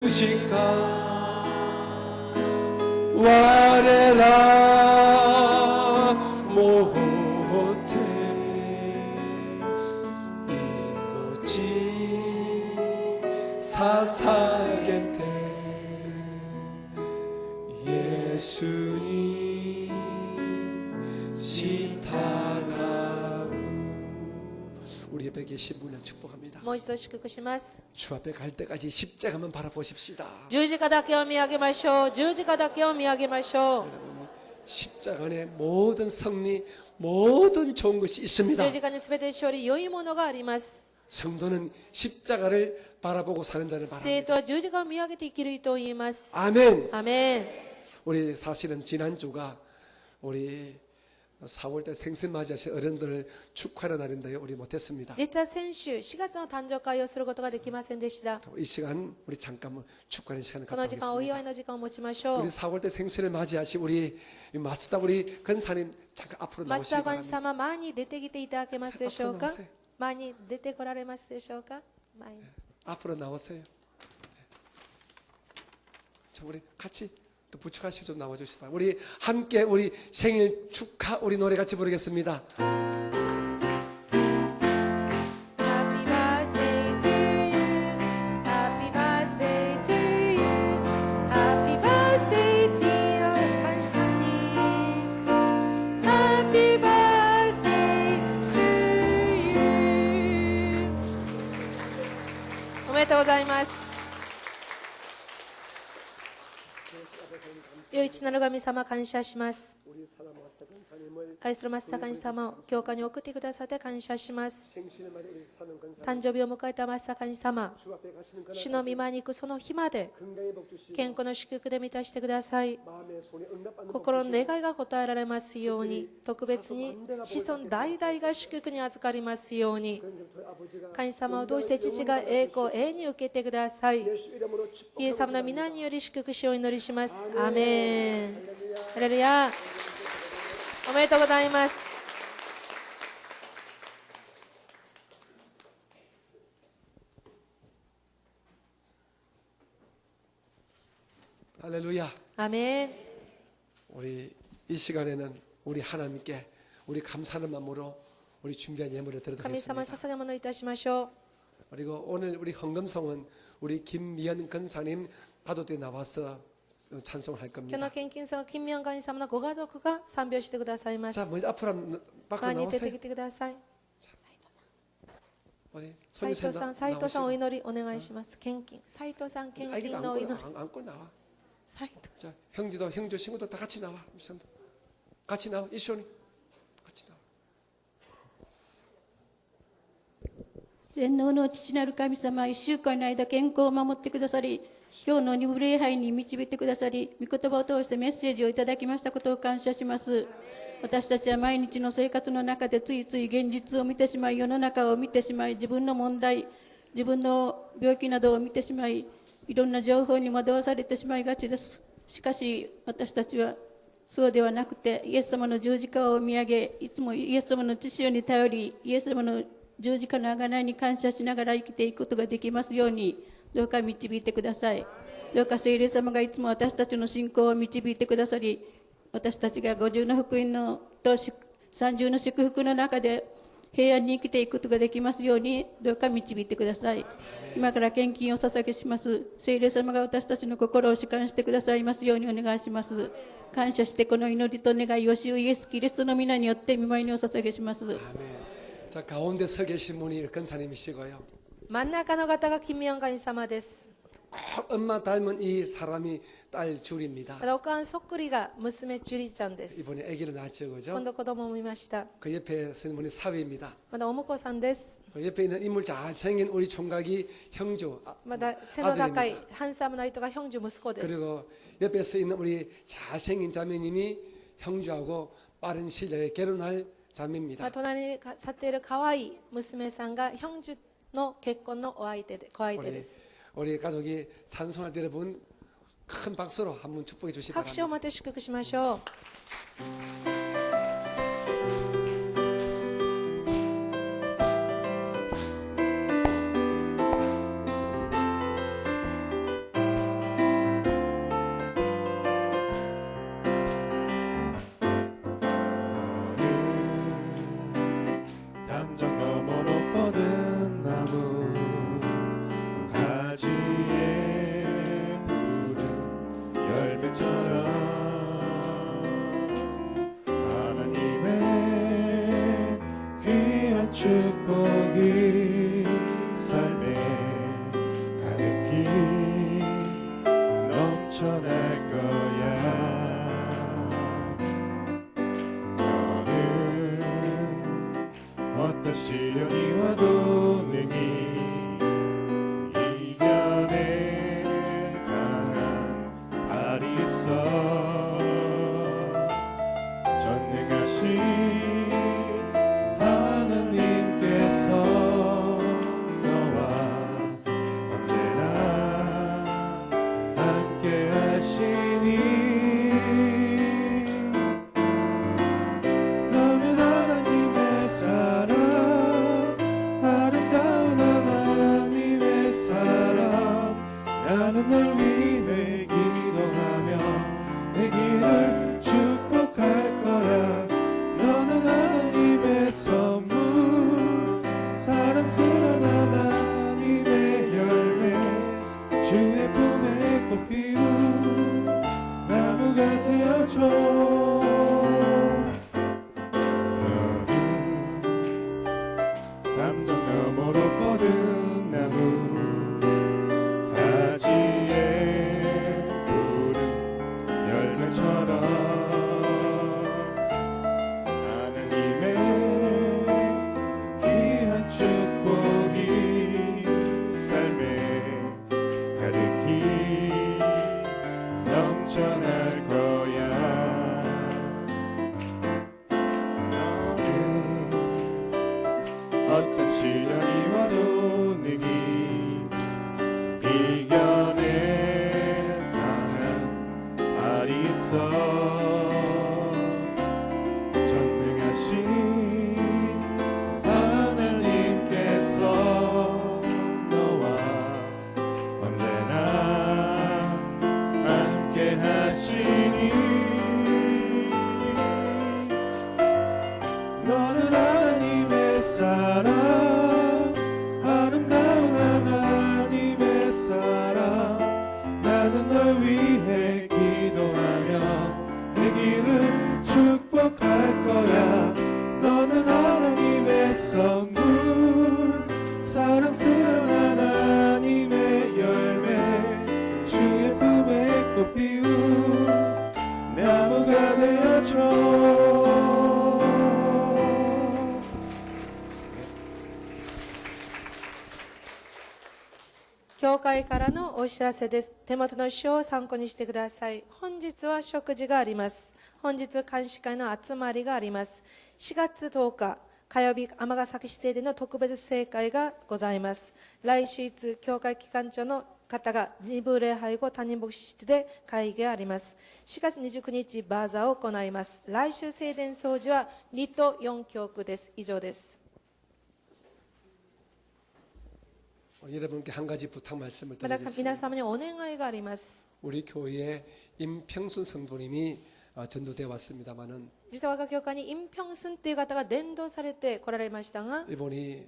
기쁘실까 와레라 못해 이노지 사사겐테 예수님 시타가루 우리 옆에 계신 분을 축복합니다. もう一度祝福します。 주 앞에 갈 때까지 십자가만 바라보십시다. 十字架だけを見上げましょう。十字架だけを見上げましょう。 십자가 안에 모든 승리, 모든 좋은 것이 있습니다. 十字架にすべて勝利、良いものがあります。 성도는 십자가를 바라보고 사는 자를 生徒 바랍니다. は十字架を見上げて生きると言います。 아멘. アメン。 우리 사실은 지난주가 우리 4월달 생신 맞이하신 어른들을 축하하는 날인데요. 우리 못했습니다. 実は先週4月の誕生会をすることができませんでした。 이 시간 우리 잠깐 축하하는 시간을 この時間お祝い 갖도록 の時間を持ちましょう。 우리 4월달 생신을 맞이하신 우리 마스다 우리 근사님 잠깐 앞으로 マス 나오시기 ターガンジ 바랍니다. 様、前に出てきていただけますでしょうか。 앞으로 나오세요. 前に出てこられますでしょうか。前に 앞으로 나오세요. 자, 우리 같이 또 부축하시고 좀 나와주시기 바랍니다. 우리 함께 우리 생일 축하 우리 노래 같이 부르겠습니다. Happy birthday to you. Happy birthday to you. Happy birthday dear 간사님. Happy birthday to you. おめでとうございます。良い父なる神様、感謝します。 우리 사랑 마스터 근사님을 愛するマスター神様を教会に送ってくださって感謝します。 생신의 날에 우리 사는 근사 誕生日を迎えたマスター神様、 주 앞에 가시는 그날 主の御前に行くその日まで 건강의 복 주시고 健康の祝福で満たしてください。 마음의 손에 응답받는 복 心の 주시고 願いが応えられますように、特別に子孫代々が祝福に預かりますように、 그런 저희 아버지가 神様を通して父が栄光を永遠に受けてください。 예수 이름으로 イエス様の 축복합니다. 皆により祝福しをお祈りします。アーメン。ハレルヤ。おめでとうございます。 할렐루야. アーメン。 우리 이 시간에는 우리 하나님께 우리 감사하는 마음으로 우리 준비한 예물을 神様 드려드리겠습니다. 捧げ物いたしましょう。 그리고 오늘 우리 헌금성은 우리 김미연 근사님 가족들이 나와서 찬송을 할 今日 겁니다. の献金者は金明神様のご家族が賛美をしてくださいます。 자, 먼저 앞으로 밖으로 前に出て 나오세요. きてください。 어디? 斉藤さん、斉藤さんお 나오시고. 祈りお願いします。献金、斉藤さん献 아기도 金のお祈り。 안고 나와. 斉藤 자, 형제도 형제 친구도 다 같이 나와. 미션도. 같이 나와. 이쇼니. 같이 나와. 全能の父なる神様、1週間の間健康を守ってくださり、今日の二部礼拝に導いてくださり、御言葉を通してメッセージをいただきましたことを感謝します。私たちは毎日の生活の中でついつい現実を見てしまい、世の中を見てしまい、自分の問題、自分の病気などを見てしまい、いろんな情報に惑わされてしまいがちです。しかし私たちはそうではなくて、イエス様の十字架を見上げ、いつもイエス様の知識に頼り、イエス様の十字架の贖いに感謝しながら生きていくことができますように、どうか導いてください。どうか聖霊様がいつも私たちの信仰を導いてくださり、私たちが50の福音のと30の祝福の中で平安に生きていくことができますように、どうか導いてください。今から献金を捧げします。聖霊様が私たちの心を主観してくださいますようにお願いします。感謝してこの祈りと願いを主イエスキリストの皆によって御前にお捧げします。 아멘. 자, 가운데 서 계신 분이 근사님이시고요. 真ん中の方が金明神様です。 꼭 엄마 닮은 이 사람이 딸 줄입니다. またおかんそっくりが娘チュリちゃんです。 이번에 아기를 낳았죠, 今 그죠? 度子供を見ました。 그 옆에 서는 분이 사위입니다. まだお婿さんです。 그 옆에 있는 인물 잘생긴 우리 총각이 형주 まだ背の高い 아들입니다. ハンサムな人がヒョンジュ息子です。 그리고 옆에 서 있는 우리 잘생긴 자매님이 형주하고 빠른 시일 내에 결혼할 ま 자매입니다. あ隣に立っている可愛い娘さんがヒョンジュの結婚のお相手で子相手です。 우리 가족이 찬송할 때 여러분 큰 박수로 한번 축복해 주시기 拍手を 바랍니다. 持って祝福しましょう。 자, 넘쳐날 거야. 너는 어떤 시련이 와도 능히 이겨낼 강한 발이 있어. 전능하신 하나님께서 너와 언제나 함께 하시니. 너는 하나님의 사랑, 아름다운 하나님의 사랑. 나는 널 위해 기도하며 내 길을 축복할 거야. 너는 하나님의 선물, 사랑스러운 하나님의 열매, 주의 품에 꽃 피운 나무가 되어줘. 너는 감정 너머로 뻗은 나무, 가지에 푸른 열매처럼 하나님의 귀한 축복이 삶에 가득히 넘쳐날 거야. 너는 어떤 시련이 와도 능히 이겨낼 강한 발이 있어. 전능하신 하나님께서 너와 언제나 함께 하시니. 너는 하나님의 사랑, 아름다운 하나님의 사랑. 나는 널 위해 기도하며 내 길을 축복할 거야. 너는 하나님의 선물, 사랑스러운 하나님의 열매, 주의 품에 꽃 피운 나무가 되어줘.教会からのお知らせです。手元の書を参考にしてください。本日は食事があります。本日監視会の集まりがあります。4月10日火曜日、尼崎市邸での特別聖会がございます。来週いつ教会機関長の方が2部礼拝後、他人牧師室で会議があります。4月29日バーザーを行います。来週聖殿掃除は2と4教区です。以上です。 여러분께 한 가지 부탁 말씀을 また 드리겠습니다. 皆様にお願いがあります。 우리 교회에 임평순 성도님이 전도되어 왔습니다마는 実は我が教会にインピョンスンという方が伝道されて来られましたが、 이분이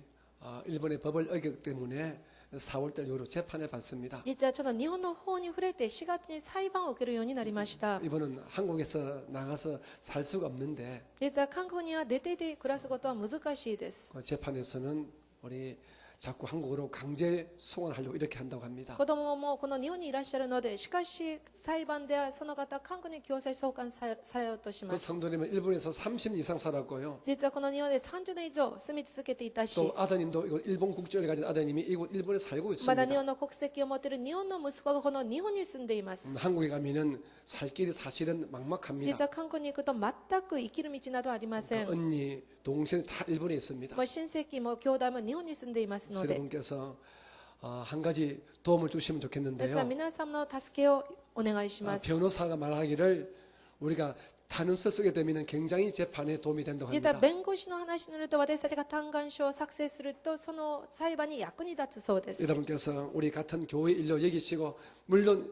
일본의 법을 어겼기 때문에 4월달 이후로 재판을 받습니다. 実はちょっと日本の法に触れて4月に裁判を受けるようになりました。 이분은 한국에서 나가서 살 수가 없는데 実は韓国には出ていて暮らすことは難しいです。 재판에서는 우리 자꾸 한국으로 강제 송환하려고 이렇게 한다고 합니다. 子供もこの日本にいらっしゃるので、しかし裁判ではその方韓国に強制送還されようとしま 그 す。 성도님은 일본에서 30년 이상 살았고요. 実はこの日本で30年以上住み続けていたし、 또 아드님도 이거 일본 국적을 가진 아드님이 이곳 일본에 살고 まだ日 있습니다. 本の国籍を持っている日本の息子がこの日本に住んでいます。 한국에 가면은 살 길이 사실은 막막합니다. 実は韓国に行くと全く生きる道などありません。 언니, 동생 다 일본에 있습니다. もう親戚も兄弟も日本に住んでいますので、 여러분께서 한 가지 도움을 주시면 ですが 좋겠는데요. 皆様の助けをお願いします。 변호사가 말하기를 우리가 탄원서 쓰게 되면 굉장히 재판에 도움이 된다고 実は 합니다. 弁護士の話によると、私たちが嘆願書を作成するとその裁判に役に立つそうです。 여러분께서 우리 같은 교회 일로 여기시고 물론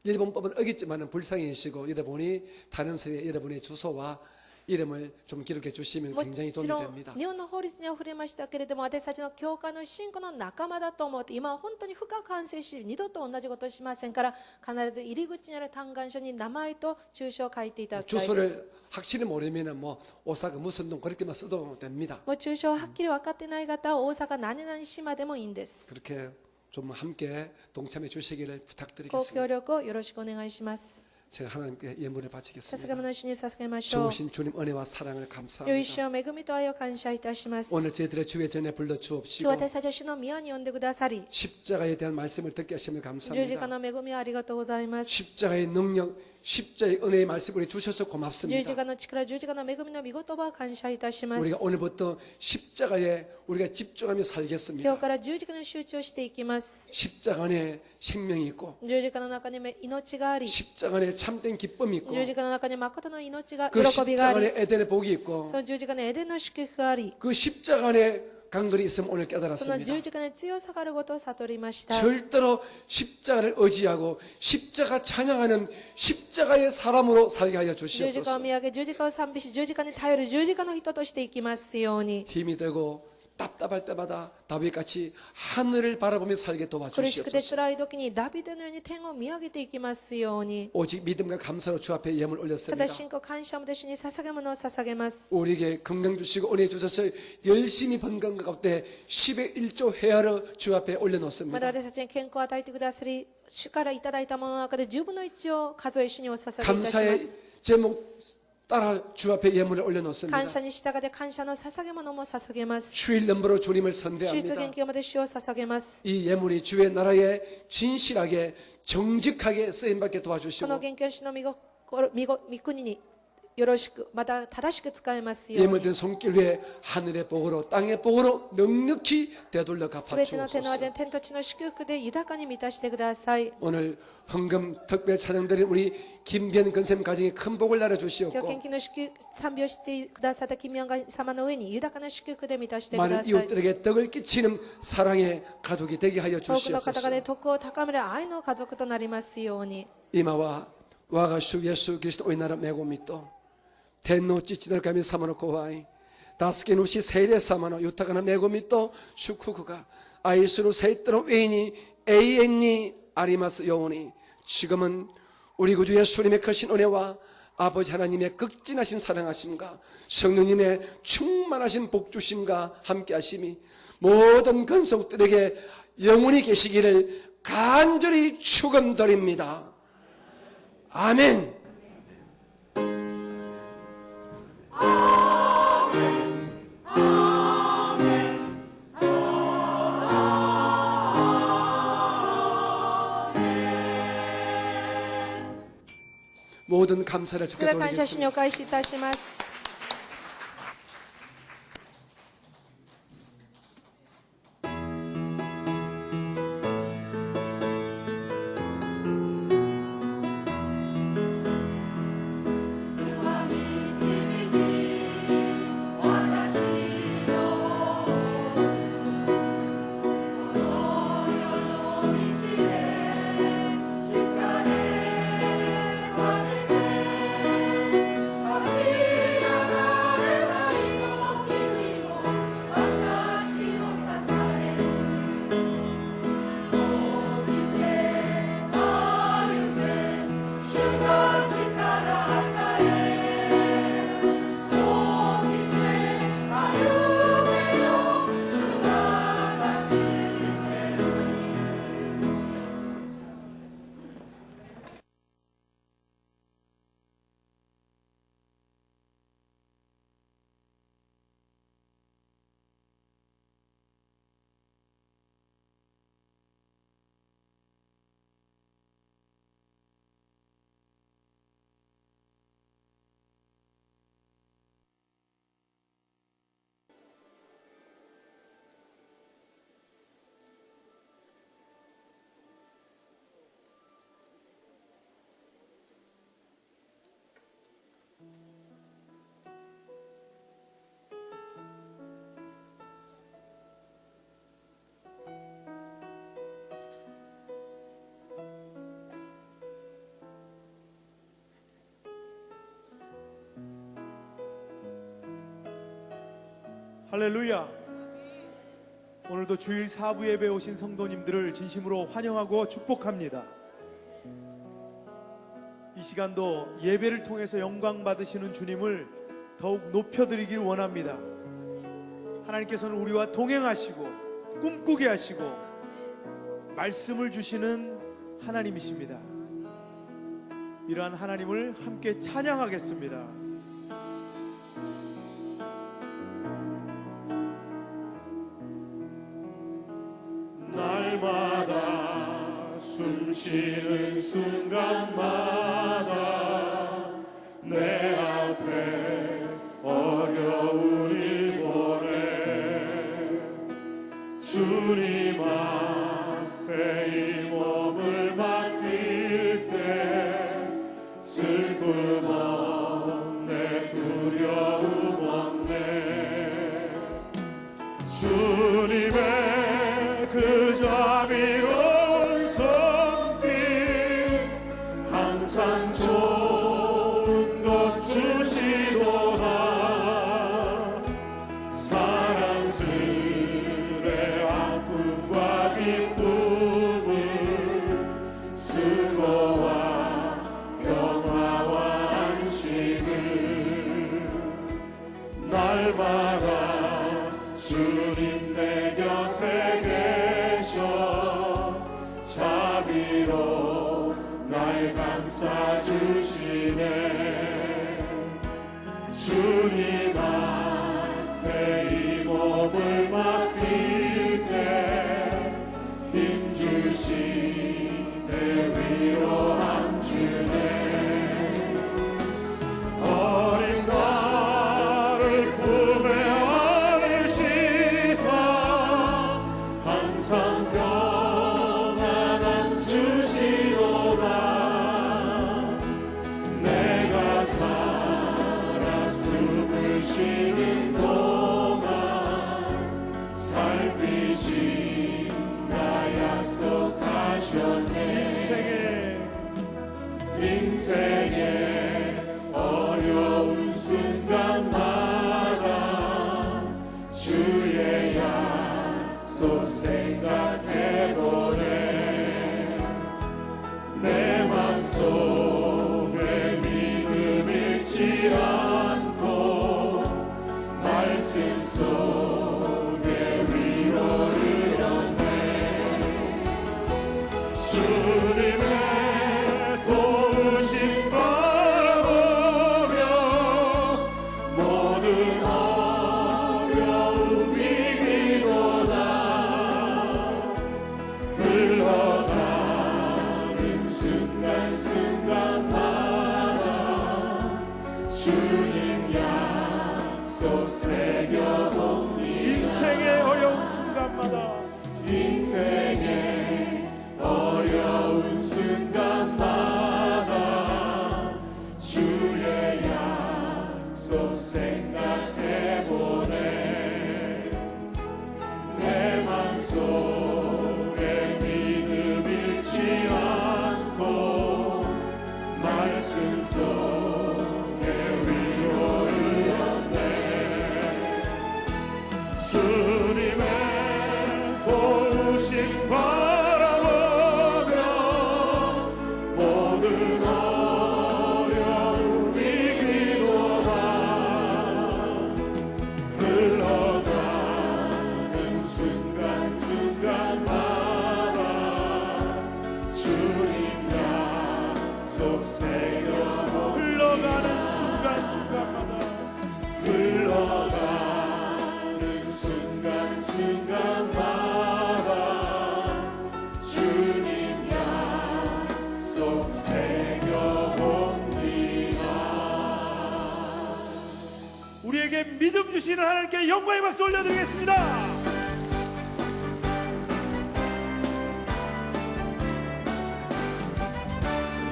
일본법은 어겼지만 불쌍히시고 여러분이 탄원서에 여러분의 주소와 이름을 좀 기록해 주시면 も 굉장히 ち 도움이 ろん 됩니다. 日本の法律には触れましたけれども、私たちの教会の信仰の仲間だと思って、今は本当に深く反省し、二度と同じことをしませんから、必ず入り口にある嘆願書に名前と住所を書いていただきたいです。 주소를 확실히 모르면 뭐 오사카 무슨 동 그렇게만 써도 됩니다. もう住所をはっきり分かってない方は大阪何々島でもいいんです。 그렇게 좀 함께 동참해 주시기를 ご協 부탁드리겠습니다. 力をよろしくお願いします。 제가 하나님께 예물을 捧げ 바치겠습니다. 物の主に捧げましょう。 좋으신 주님 은혜와 사랑을 良い 감사합니다. 主を恵みと愛を感謝いたします。 오늘 저희들의 주의 전에 불러 今日 주옵시고 私たちを主の宮に呼んでくださり、 십자가에 대한 말씀을 듣게 하시면 十字架 감사합니다. の恵みをありがとうございます。 십자가의 능력, 십자가의 은혜의 말씀을 주셔서 十字 고맙습니다. 架の力、十字架の恵みの御言葉を感謝いたします。 우리가 오늘부터 십자가에 우리가 집중하며 今 살겠습니다. 日から十字架の集中をしていきます。 십자가 안에 생명이 있고 十字架の中に命があり、 십자가 안에 참된 기쁨이 있고 十字架の中に誠の命が、 그 喜びがあ 십자가 り、 안에 에덴의 복이 있고 その十字架のエデンの祝福があり、 그 십자가 안에 강건이 있으면 오늘 その 깨달았습니다. 十字架に強さがあることを悟りました。 절대로 십자가를 의지하고 십자가 찬양하는 십자가의 사람으로 살게 하여 十字架を 주시옵소서. 見上げ、十字架を賛美し、十字架に頼る十字架の人としていきますように。 힘이 되고 답답할 때마다 다윗같이 하늘을 바라보며 살게 苦しくて 도와주시옵소서. 辛い時にダビデのように天を見上げていきますように。 오직 믿음과 감사로 주 앞에 예물 た 올렸습니다. だ信仰感謝も主に捧げ物を捧げます。 우리에게 건강 주시고 은혜 주셔서 열심히 번 건강 가운데 10의 1조 헤아려 주 앞에 まだ 올려놓습니다. 私たちに健康を与えてくださり、主からいただいたものの中で10分の1を数え主にお捧げいたしま 감사의 す。 제목 따라 주 앞에 예물을 올려놓습니다. 感謝に従って感謝の捧げ物も捧げます。 주일 넘버로 주님을 主出 선대합니다. 元気まで主を捧げます。 이 예물이 주의 나라에 진실하게 정직하게 쓰임받게 この 도와주시고 元気の主の御国によろしく、また正しく使えますように。 예물된 손길 위에 하늘의 복으로 땅의 복으로 넉넉히 되돌려 すべての手の 갚아주옵소서. 味、天と地の祝福で豊かに満たしてください。 오늘 헌금 특별 찬양드린 우리 김변 근쌤 가정에 큰 복을 今日 날아주시옵고 献金の祝福賛美をしてくださった金明様の上に豊かな祝福で満たしてくだ 많은 さい。 이웃들에게 덕을 끼치는 사랑의 가족이 되게 하여 多くの方 주시옵소서. 々で徳を高める愛の家族となりますように。 이마와 와가 주 예수 그리스도 오이나라 메고 믿도天の父なる神様の子愛助け主聖霊様の豊かな恵みと祝福が愛する生徒の上に永遠にありますように지금은 우리 구주 예수님의 크신 은혜와 아버지 하나님의 극진하신 사랑하심과 성령님의 충만하신 복주심과 함께하심이 모든 근속들에게 영원히 계시기를 간절히 축원드립니다. 아멘. 모든 감사를 そ 주께 れでは感謝主に 돌리겠습니다. お返しいたします。 할렐루야. 오늘도 주일 사부 예배에 오신 성도님들을 진심으로 환영하고 축복합니다. 이 시간도 예배를 통해서 영광 받으시는 주님을 더욱 높여드리길 원합니다. 하나님께서는 우리와 동행하시고 꿈꾸게 하시고 말씀을 주시는 하나님이십니다. 이러한 하나님을 함께 찬양하겠습니다. 날마다 숨쉬는 순간마다 내 앞에 어려운 일 보내 주님 앞에 이 몸을 맡길 때 슬픔 없네 두려움 없네 주님의 그 자비로운 손길 항상 좋은 것 주시도다 사랑스레 아픔과 기쁨을 수고와 평화와 안식을 날마다 주님 내 곁에 계셔 자비로 날 감싸주시네 주님 앞에 이 몸을 맡길 때 힘주시네 위로함 주네 어린 나를 품에 안으시사 항상 평안함 주시도다 내가 살아 숨을 쉬는 동안 살피신다 약속하셨네 인생의 어려운 순간마다 주의 약속 생각해보네 내 맘속에 믿음 잃지 않고 말씀 속에 위로를 얻네 주님의 도우심 바라보며 모든 어려움 이기도다 흘러가는 순간순간마다 주님 약속 새겨봅니다 인생의 어려운 순간마다 인생의 어려운 순간마다 주의 약속 생각해보네 내 맘속에 믿음 잃지 않고 말씀 속에 위로를 얻네 주님의 도우심 바라보며 모든 어려움 이기도다 흘러가는 순간순간마다 주님 약속 새겨보니 흘러가는 순간순간마다 흘러가는 순간순간마다 주님 약속 새겨봅니다 우리에게 믿음 주시는 하나님께 영광의 박수 올려드리겠습니다.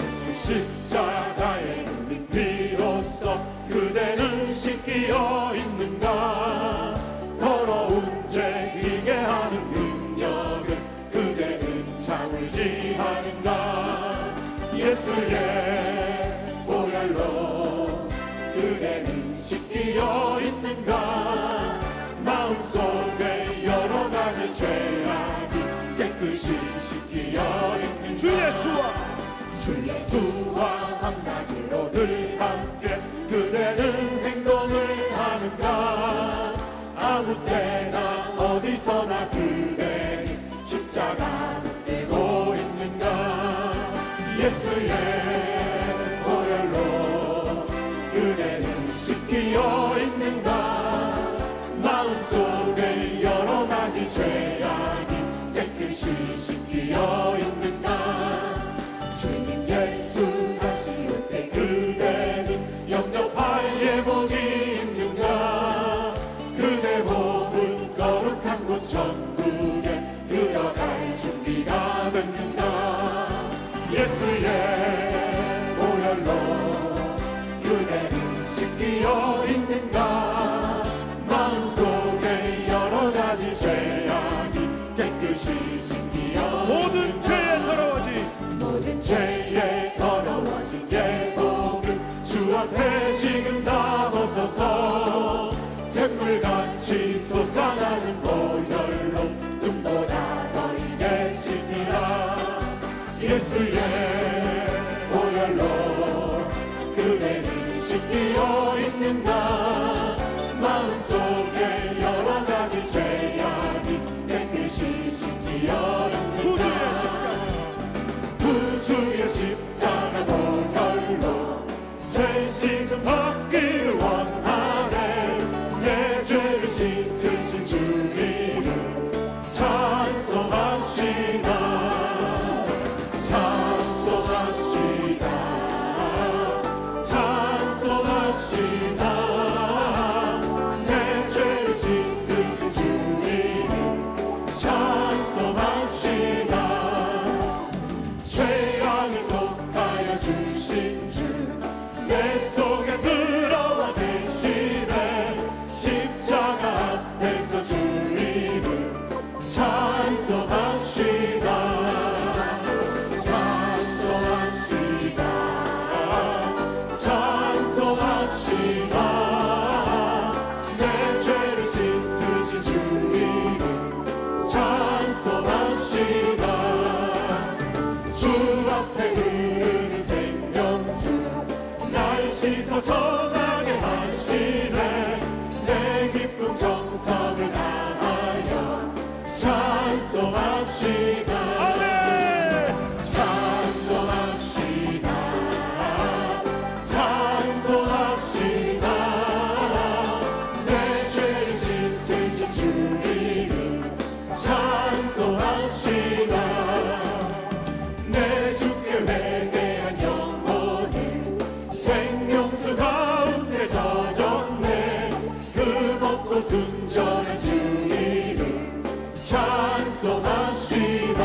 예수 십자가의 눈이 비로소 그대는 씻기어 있는가 더러운 죄 이게 하는 능력은 그대는 참을지 하는가 예수의 보혈로 그대는 씻기어 있는가 마음속에 여러 가지 죄악이 깨끗이 씻기어 있는가 주 예수와 주 예수와 한낮으로 늘 함께 그대는 행동을 하는가 아무 때나 어디서나 그대는 십자가 붙들고 예수의 보혈로 그대는 씻기어 있는가 마음속에 여러 가지 죄악이 깨끗이 씻기어 있는가 주님 예수 다시 올 때 그대는 영접할 예복이 있는가 그대 몸은 거룩한 곳 천국에 들어갈 준비가 됐는가 예수의 보혈로 그대는 씻기어 있는가 마음속에 여러 가지 죄악이 깨끗이 씻기어 모든 죄에 더러워진 모든 죄에 더러워진 예복은 주 앞에 지금 다 벗어서 샘물같이 솟아나는 보혈로 눈보다 더 이게 씻으라 예수의 보혈로 그대는 씻기어 있는가 마음속에 여러 가지 죄악이 깨끗이 씻기어 있는가 구주의 십자가 보혈로 죄 씻음 받기를 원하네 내 죄를 씻으신 주 이름 찬송합시다 찬송합시다 찬송합시다 내 죄를 씻으신 주 이름 찬송합시다 죄악에 속하여 주신 주 내 속에 들어와 대신에 십자가 앞에서 주 이름 찬송합시다 찬송합시다 찬송합시다 내 죄를 씻으신 주 이름 찬송합시다 주 앞에 흐르는 생명수 날 씻어 정하게 하시네 내 기쁨 정성을 다하여 찬송합시다 찬송합시다 찬송합시다 내 죄를 씻으신 주 이름 찬송합시다 내 주께 회개한 영혼은 생명수 가운데 젖었네 그 먹고 순전한 주 이름 찬송합시다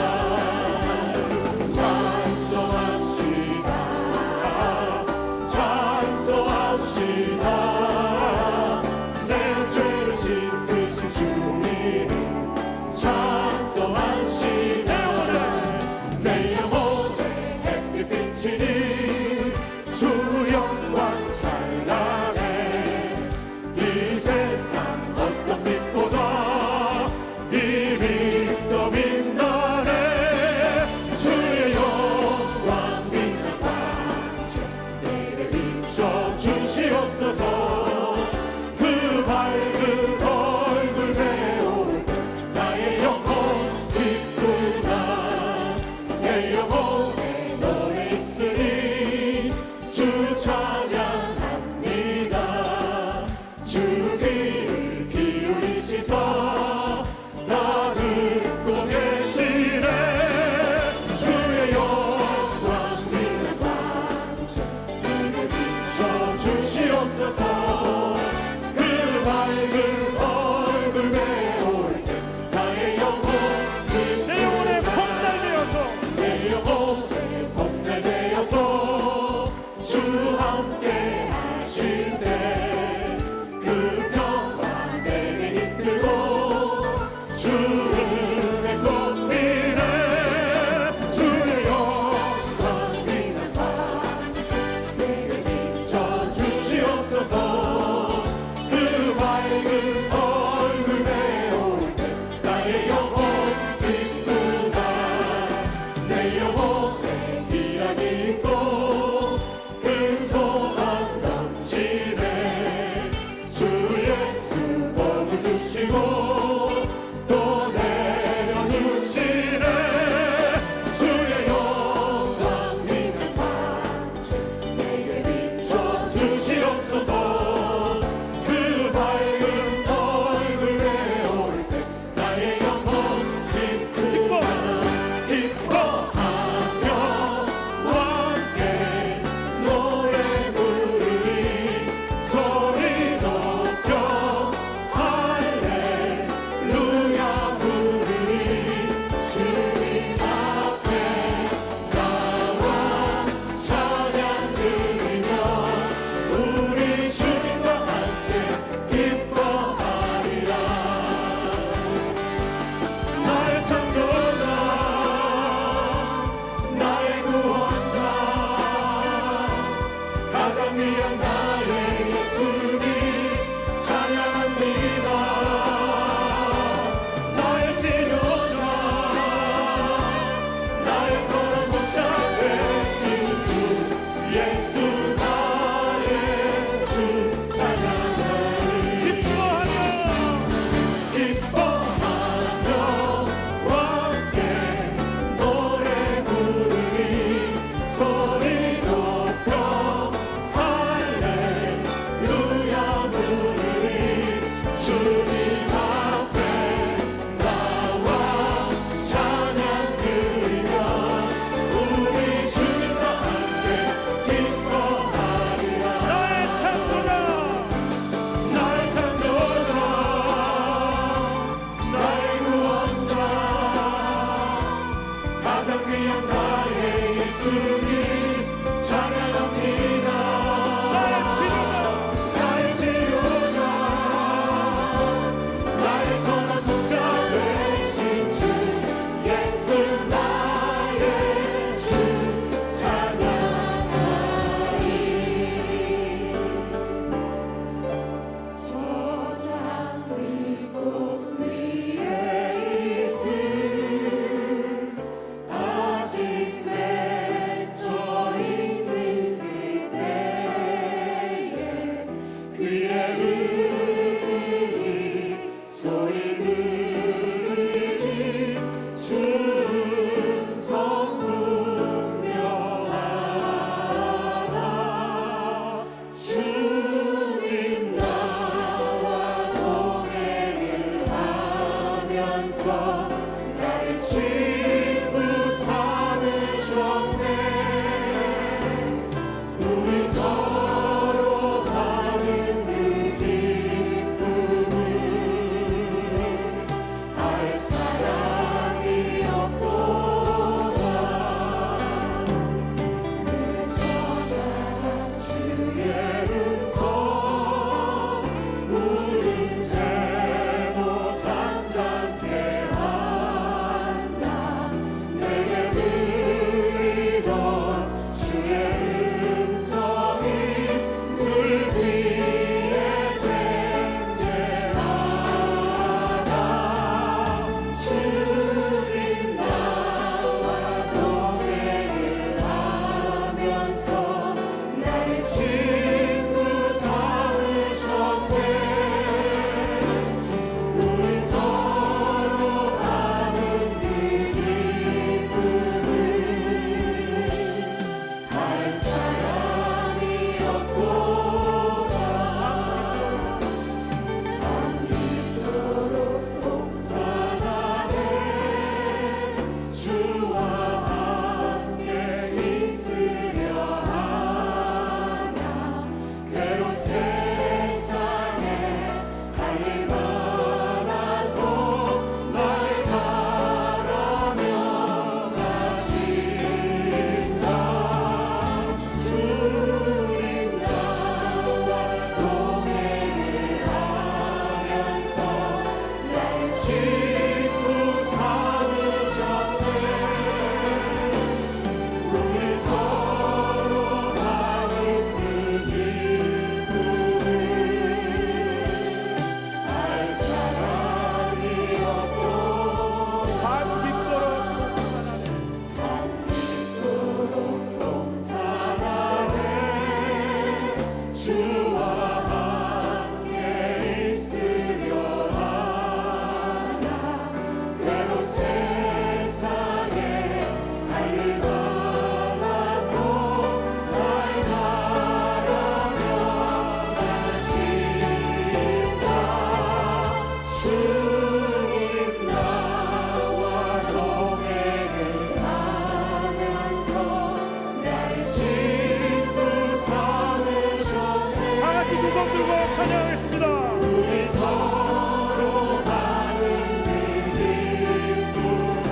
찬송합시다 찬송합시다 내 죄를 씻으신 주 이름 찬송합시다 내 영혼에 햇빛 비치니 주 영광 찬란해 이 세상 어떤 빛보다 이 빛도 빛나네 주의 영광 빛난 광채 내게 비춰 주시옵소서 그 밝은 얼굴 배울 때 나의 영혼 기쁘다 내 영혼에 노래 있으리 친구 삼으셨네. 다 같이 두 손 들고 찬양하겠습니다. 우리 서로 많은 기쁨을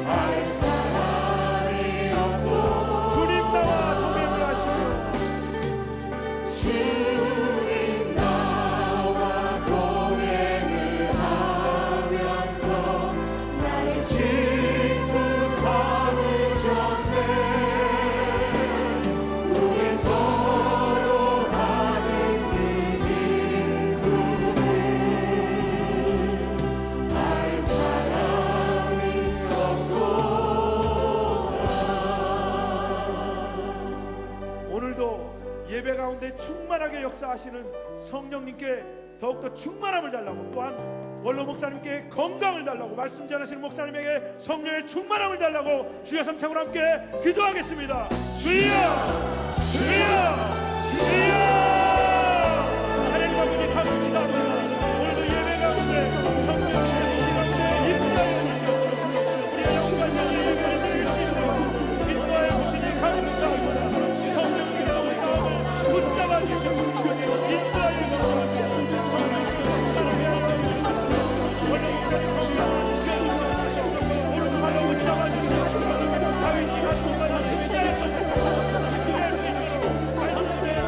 알 사람이 없고 주님 나와 동행을 하시며 주님 나와 동행을 하면서 나를 친구 삼으셨네. 우리 서로 많은 그 기쁨을 알 사람이 없도다. 오늘도 예배 가운데 충만하게 역사하시는 성령님께 더욱더 충만함을 달라고, 또한 원로 목사님께 건강을 달라고, 말씀 전하시는 목사님에게 성령의 충만함을 달라고 주여 삼창으로 함께 기도하겠습니다. 주여 주여 주여. 하나님 아버지 감사합니다. 오늘도 예배 가운데 성령님의 이 가운데 임하여 주시옵소서. 우리의 영광을 예배를 드리시옵소서. 인도하여 주시니 감사합니다. 성령님께서 우리 마음을 붙잡아 주시옵소서. 인도하여 주시옵소서. 성령님께서 사랑하여 주시옵소서. 원로 목사님 주시옵소서. 오른팔로 붙잡아 주시옵소서. 다윗이 한 손만 하시면 되는 것을 기대할 수 있으시고 말씀대로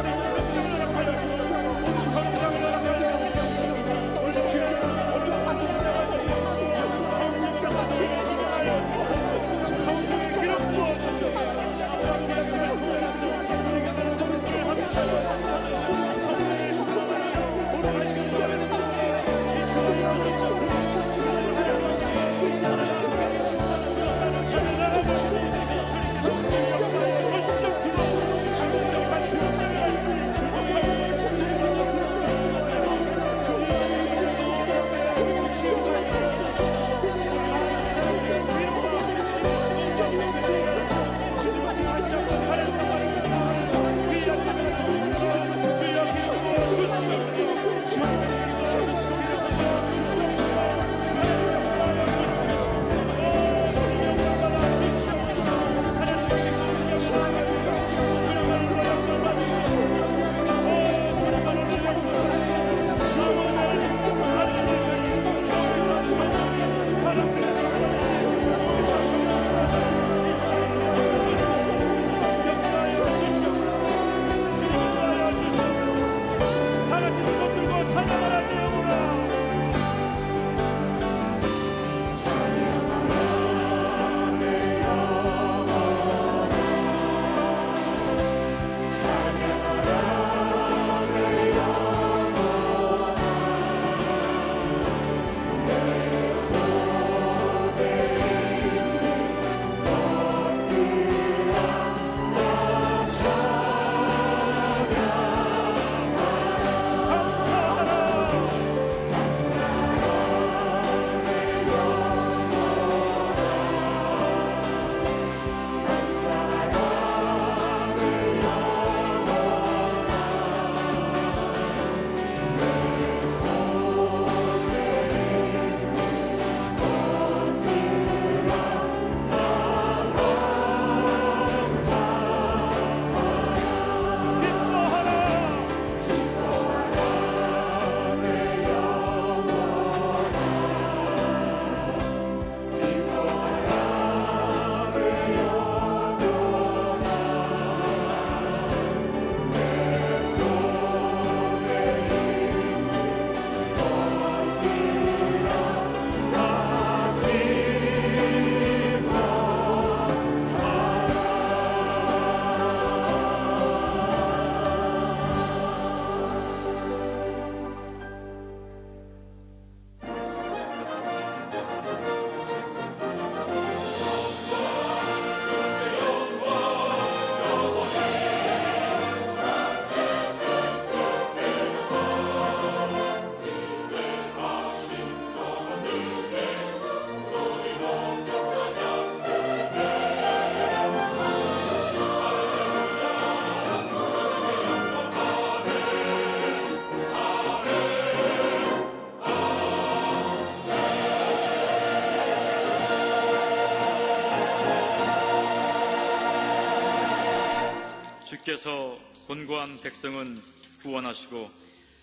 주께서 곤고한 백성은 구원하시고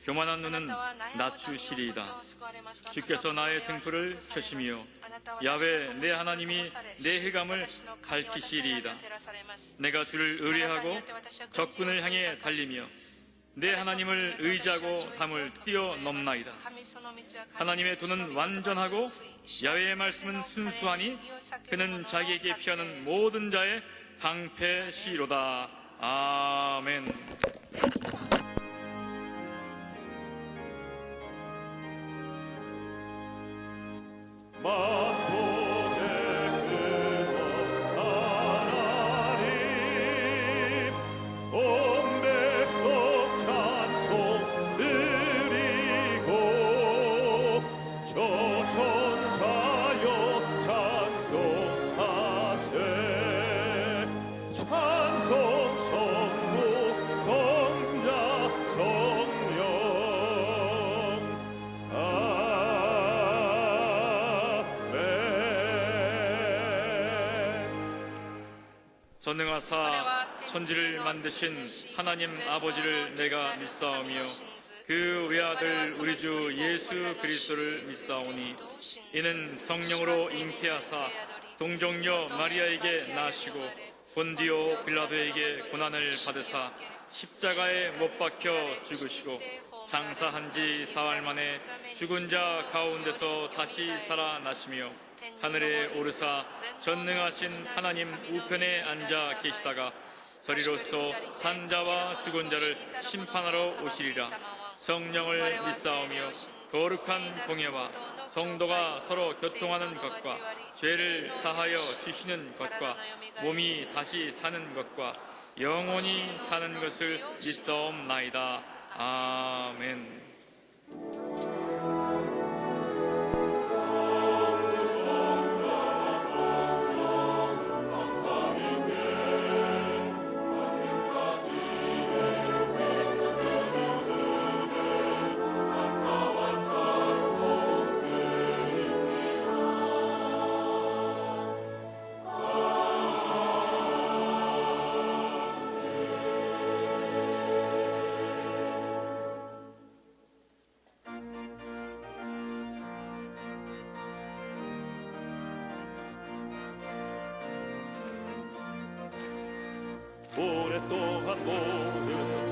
교만한 눈은 낮추시리이다. 주께서 나의 등불을 켜시며 야훼 내 하나님이 내 해감을 밝히시리이다. 내가 주를 의뢰하고 적군을 향해 달리며 내 하나님을 의지하고 담을 뛰어넘나이다. 하나님의 도는 완전하고 야훼의 말씀은 순수하니 그는 자기에게 피하는 모든 자의 방패시로다. 아멘. 전능하사 천지를 만드신 하나님 아버지를 내가 믿사오며 그 외아들 우리 주 예수 그리스도를 믿사오니 이는 성령으로 잉태하사 동정녀 마리아에게 나시고 본디오 빌라도에게 고난을 받으사 십자가에 못 박혀 죽으시고 장사한 지 사흘 만에 죽은 자 가운데서 다시 살아나시며 하늘에 오르사 전능하신 하나님 우편에 앉아 계시다가 저리로서 산자와 죽은 자를 심판하러 오시리라. 성령을 믿사오며 거룩한 공예와 성도가 서로 교통하는 것과 죄를 사하여 주시는 것과 몸이 다시 사는 것과 영원히 사는 것을 믿사옵나이다. 아멘. 오랫동안 모든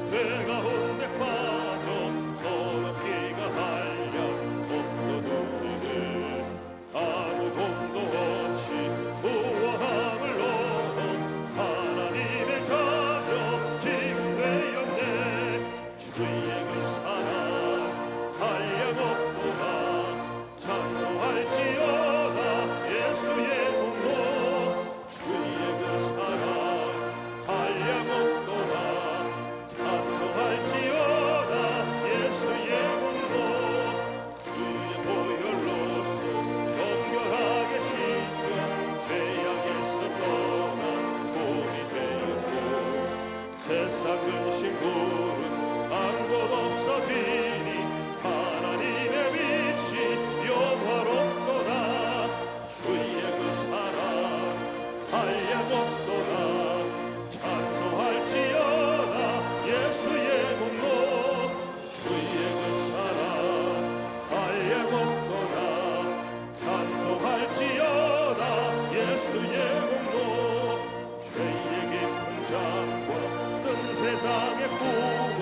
죄 가운데 빠져 더럽기가 한량 없던 우리를 아무 돈도 없이 무함을 얻은 하나님의 자녀 지금 되었네. 주의 그 사랑 한량없도다. 찬송할지어다 예수의 공로. 주의 그 사랑 세상은 신분은 아무것 없어지니 하나님의 빛이 영화롭도다. 주의 그 사랑 한량없도다. 찬송할지어다 예수의 공로. 주의 그 사랑 한량없도다. 찬송할지어다 예수의 공로. 죄의 깊은 잠과 세상의 꿈을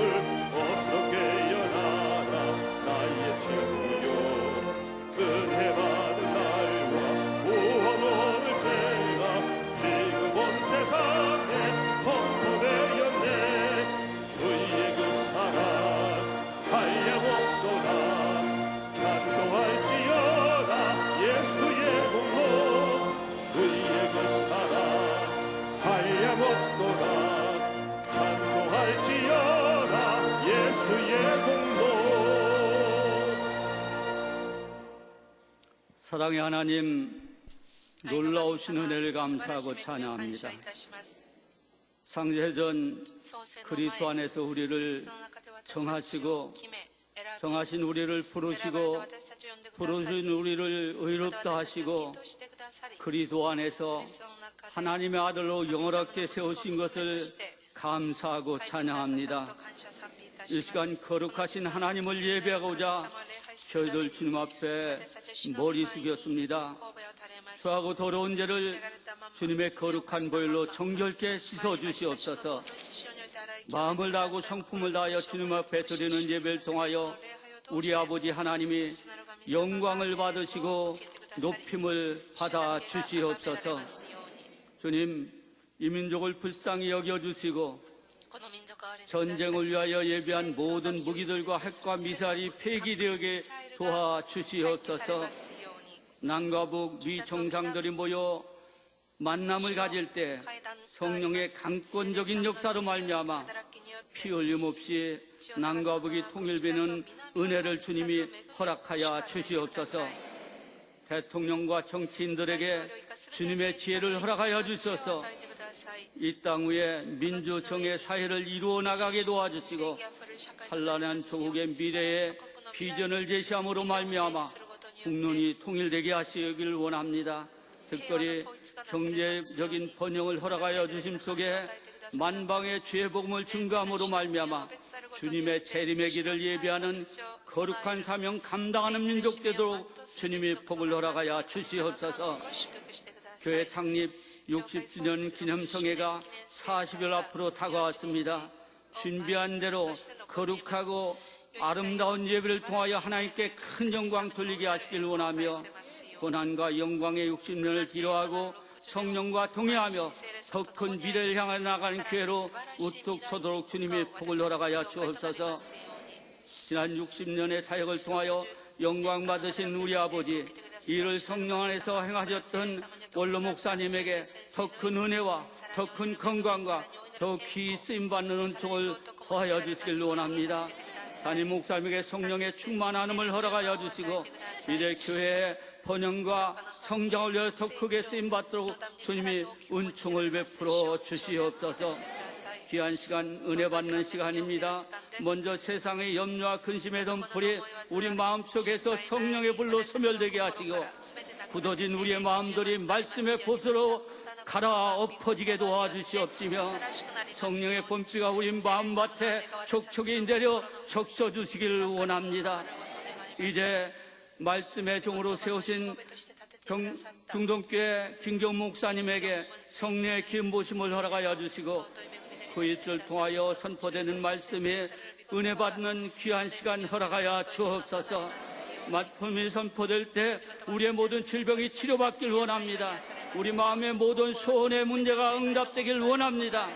어서 깨어나라 나의 친구여. 은혜 받은 날과 구원 얻을 때가 지금 온 세상에 선포되었네. 주의 그 사랑 한량없도다. 찬송할지어다 예수의 공로. 주의 그 사랑 한량없도다. 찬송할지어다 예수의 공로. 사랑의 하나님, 놀라우신 은혜를 감사하고 찬양합니다. 창세전 그리스도 안에서 우리를 정하시고 정하신 우리를 부르시고 부르신 우리를 의롭다 하시고 그리스도 안에서 하나님의 아들로 영원하게 세우신 것을 감사하고 찬양합니다. 이 시간 거룩하신 하나님을 예배하고자 저희들 주님 앞에 머리 숙였습니다. 수하고 더러운 죄를 주님의 거룩한 보혈로 정결케 씻어주시옵소서. 마음을 다하고 성품을 다하여 주님 앞에 드리는 예배를 통하여 우리 아버지 하나님이 영광을 받으시고 높임을 받아 주시옵소서. 주님, 이 민족을 불쌍히 여겨주시고 전쟁을 위하여 예비한 모든 무기들과 핵과 미사일이 폐기되게 도와주시옵소서. 남과 북 미 정상들이 모여 만남을 가질 때 성령의 강권적인 역사로 말미암아 피 흘림 없이 남과 북이 통일되는 은혜를 주님이 허락하여 주시옵소서. 대통령과 정치인들에게 주님의 지혜를 허락하여 주셔서 이 땅 위에 민주정의 사회를 이루어 나가게 도와주시고 찬란한 조국의 미래에 비전을 제시함으로 말미암아 국론이 통일되게 하시길 원합니다. 특별히 경제적인 번영을 허락하여 주심 속에 만방의 죄복음을 증가함으로 말미암아 주님의 재림의 길을 예비하는 거룩한 사명 감당하는 민족 되도록 주님이 복을 허락하여 주시옵소서. 교회 창립 60주년 기념성회가 40일 앞으로 다가왔습니다. 준비한 대로 거룩하고 아름다운 예배를 통하여 하나님께 큰 영광 돌리게 하시길 원하며 고난과 영광의 60년을 기로하고 성령과 동의하며 더 큰 미래를 향해 나가는 교회로 우뚝 서도록 주님이 복을 허락하여 주옵소서. 지난 60년의 사역을 통하여 영광 받으신 우리 아버지, 이를 성령 안에서 행하셨던 원로 목사님에게 더 큰 은혜와 더 큰 건강과 더 귀히 쓰임받는 은총을 더하여 주시길 원합니다. 담임 목사님에게 성령의 충만함을 허락하여 주시고 미래 교회의 번영과 성장을 위하여 더 크게 쓰임받도록 주님이 은총을 베풀어 주시옵소서. 귀한 시간, 은혜 받는 시간입니다. 먼저 세상의 염려와 근심의 덤불이 우리 마음속에서 성령의 불로 소멸되게 하시고 굳어진 우리의 마음들이 말씀의 봇으로 갈아 엎어지게 도와주시옵시며 성령의 본비가 우리 마음밭에 촉촉히 내려 적셔주시기를 원합니다. 이제 말씀의 종으로 세우신 중동교회 김경 목사님에게 성령의 기름 부으심을 허락하여 주시고 그 일을 통하여 선포되는 말씀에 은혜 받는 귀한 시간 허락하여 주옵소서. 말씀이 선포될 때 우리의 모든 질병이 치료받길 원합니다. 우리 마음의 모든 소원의 문제가 응답되길 원합니다.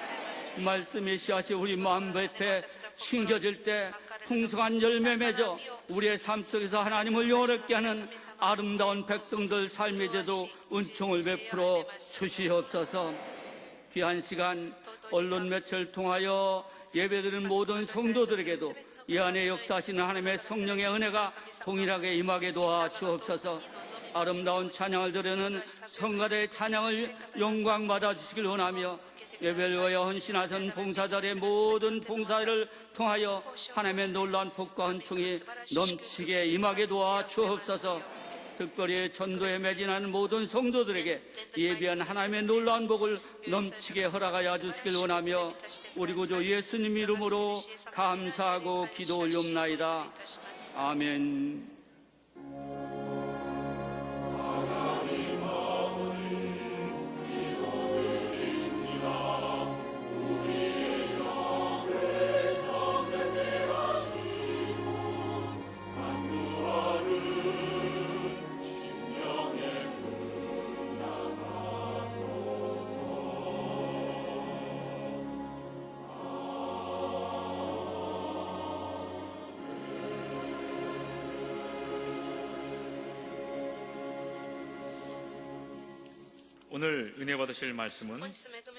말씀의 씨앗이 우리 마음밭에 심겨질 때 풍성한 열매 맺어 우리의 삶 속에서 하나님을 영원하게 하는 아름다운 백성들 삶에 대도 은총을 베풀어 주시옵소서. 귀한 시간 언론 매체를 통하여 예배드리는 모든 성도들에게도 이 안에 역사하시는 하나님의 성령의 은혜가 동일하게 임하게 도와 주옵소서. 아름다운 찬양을 드리는 성가대의 찬양을 영광받아 주시길 원하며 예배를 위하여 헌신하신 봉사자들의 모든 봉사를 통하여 하나님의 놀라운 복과 은총이 넘치게 임하게 도와 주옵소서. 특별히 전도에 매진하는 모든 성도들에게 예비한 하나님의 놀라운 복을 넘치게 허락하여 주시길 원하며 우리 구주 예수님 이름으로 감사하고 기도 올리옵나이다. 아멘. 오늘 은혜 받으실 말씀은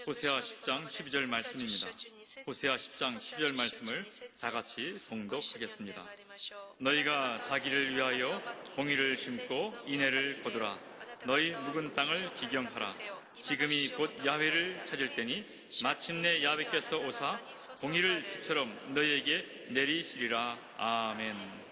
호세아 10장 12절 말씀입니다. 호세아 10장 12절 말씀을 다 같이 봉독하겠습니다. 너희가 자기를 위하여 공의를 심고 인애를 거두라. 너희 묵은 땅을 기경하라. 지금이 곧 야훼를 찾을 때니 마침내 야훼께서 오사 공의를 비처럼 너희에게 내리시리라. 아멘.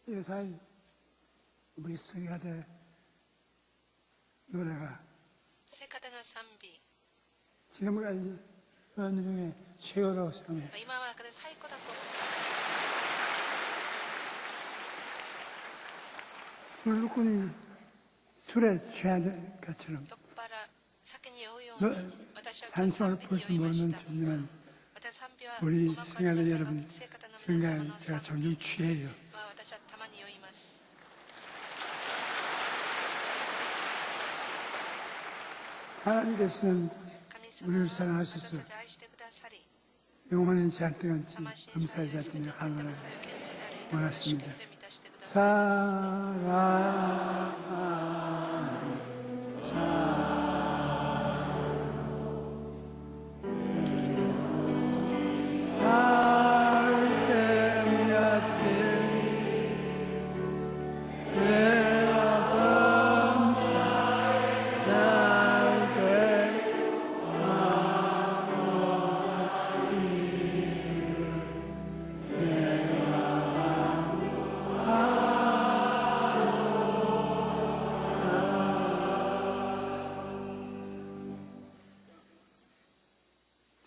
예사이 우리 성가대 노래가 聖歌の賛美 지금까지 연 중에 최고라고 생각해요. 今は最高だと思います 술꾼이 술에 취한 것처럼 酔っ払酒に酔うように私は 찬송을 賛美に 벌써 酔いまし 모르는 た 지지만 また賛美は 우리 うまくありま 성가대 せんが 여러분 聖歌の皆様 성가 の 제가 賛 종종 美 취해요. は私はたまに酔います 하나님께서는 神様 우리를 は私 사랑하셔서 たちを愛してくださり 영원한 자한테같이 魂 감사의 さえ 자들이 全てを 하나를 さよ健康である命を主 원하십니다. 権で満たしてくださいます 사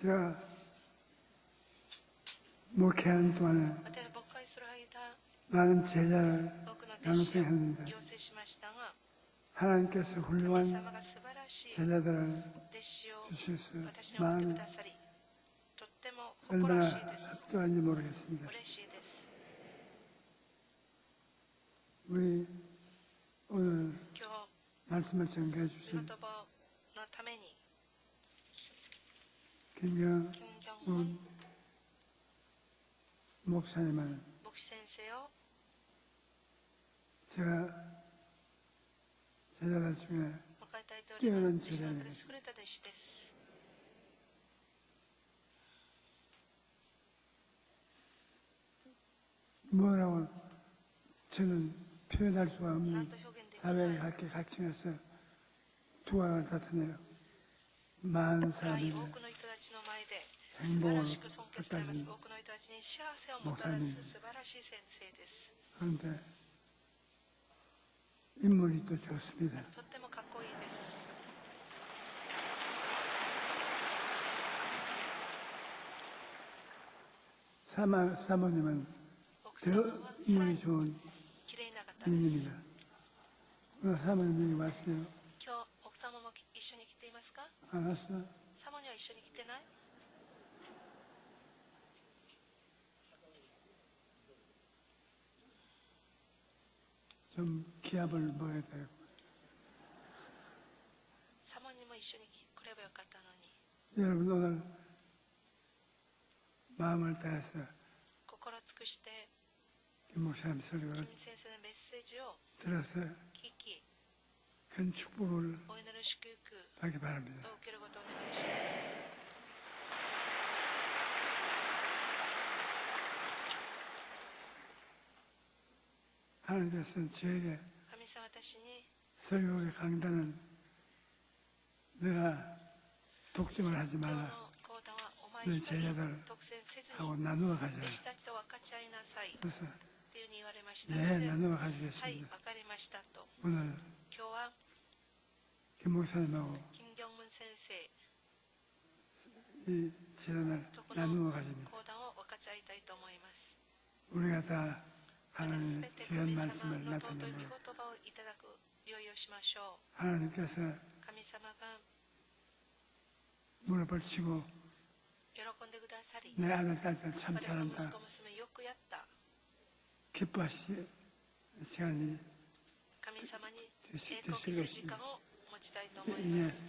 제가 목회하는 동안에 私が牧会する間、 많은 제자를 多くの弟子を 양성했는데 養成しましたが、 하나님께서 神 훌륭한 様が素晴らしい 제자들을 弟子を 주셔서 私に送ってく 마음이 ださり、とっても誇 얼마나 らしいです。 합조한지 모르겠습니다. 嬉しいです。 우리 오늘 今日、 말씀을 전개해 御 주신 言葉のために、 김경훈 金正恩 목사님은 牧師先生を 제가 제자들 중에 迎えたいとおります。 뛰어난 弟子の中で 제자입니다. 優れた弟子です。 뭐라고 저는 표현할 수가 何 없는 と表現でき 사회를 ない。 갖게 각층해서 두각을 나타내요. 많은 暗い 사람들이 多くの人たちの前で 행복을 素晴らしく尊敬されます。 갖다 多くの人たちに幸せをもたらす素晴らしい先生です。 그런데 인물이 또 좋습니다. とってもかっこいいです。 사모님은 奥様 더 はさら 인물이 に 좋은 綺麗な方です。 인물입니다. 오늘 사모님이 왔어요. 今日奥様も一緒に来ていますか？ 안 왔어? サモには一緒に来てない？ 좀 기합을 먹어야 되고. サモにも一緒に来ればよかったのに。 여러분 오늘 마음을 다해서 心尽くして 김 목사님 설교를 金先生のメッセージを 들어서 聞き、 큰 축복을 お祈り祝福 받기 바랍니다. を受けることをお願いします。 하나님께서는 저에게 神様、私に 설교의 강단은 내가 독점을 하지 今日 말라 の講談はお前 내 一人 제자들 独占せずに 하고 나누어 가자. 弟子たちと分かち合いなさい 그래서 っていうふうに言われましたの 네 で、 나누어 はい、 가지겠습니다. 分かりましたと。 오늘 今日は 김 목사님하고 金正恩先生 이 재단을 とこ 나누어 の 가집니다. 講談を分かち合いたいと思います。 우리가 다 またすべ 하나님의 て 귀한 神様 말씀을 の尊い御言 나타내며 葉をいただく用意をしましょ 하나님께서 う。神様が 무릎을 치고 喜んでくださり、 내 아들 딸들 참 私の息 잘한다 子娘よくやった。 기뻐하시 시간이 神様に 되실 栄光を期す時間を持ちたいと思い 이제 ます。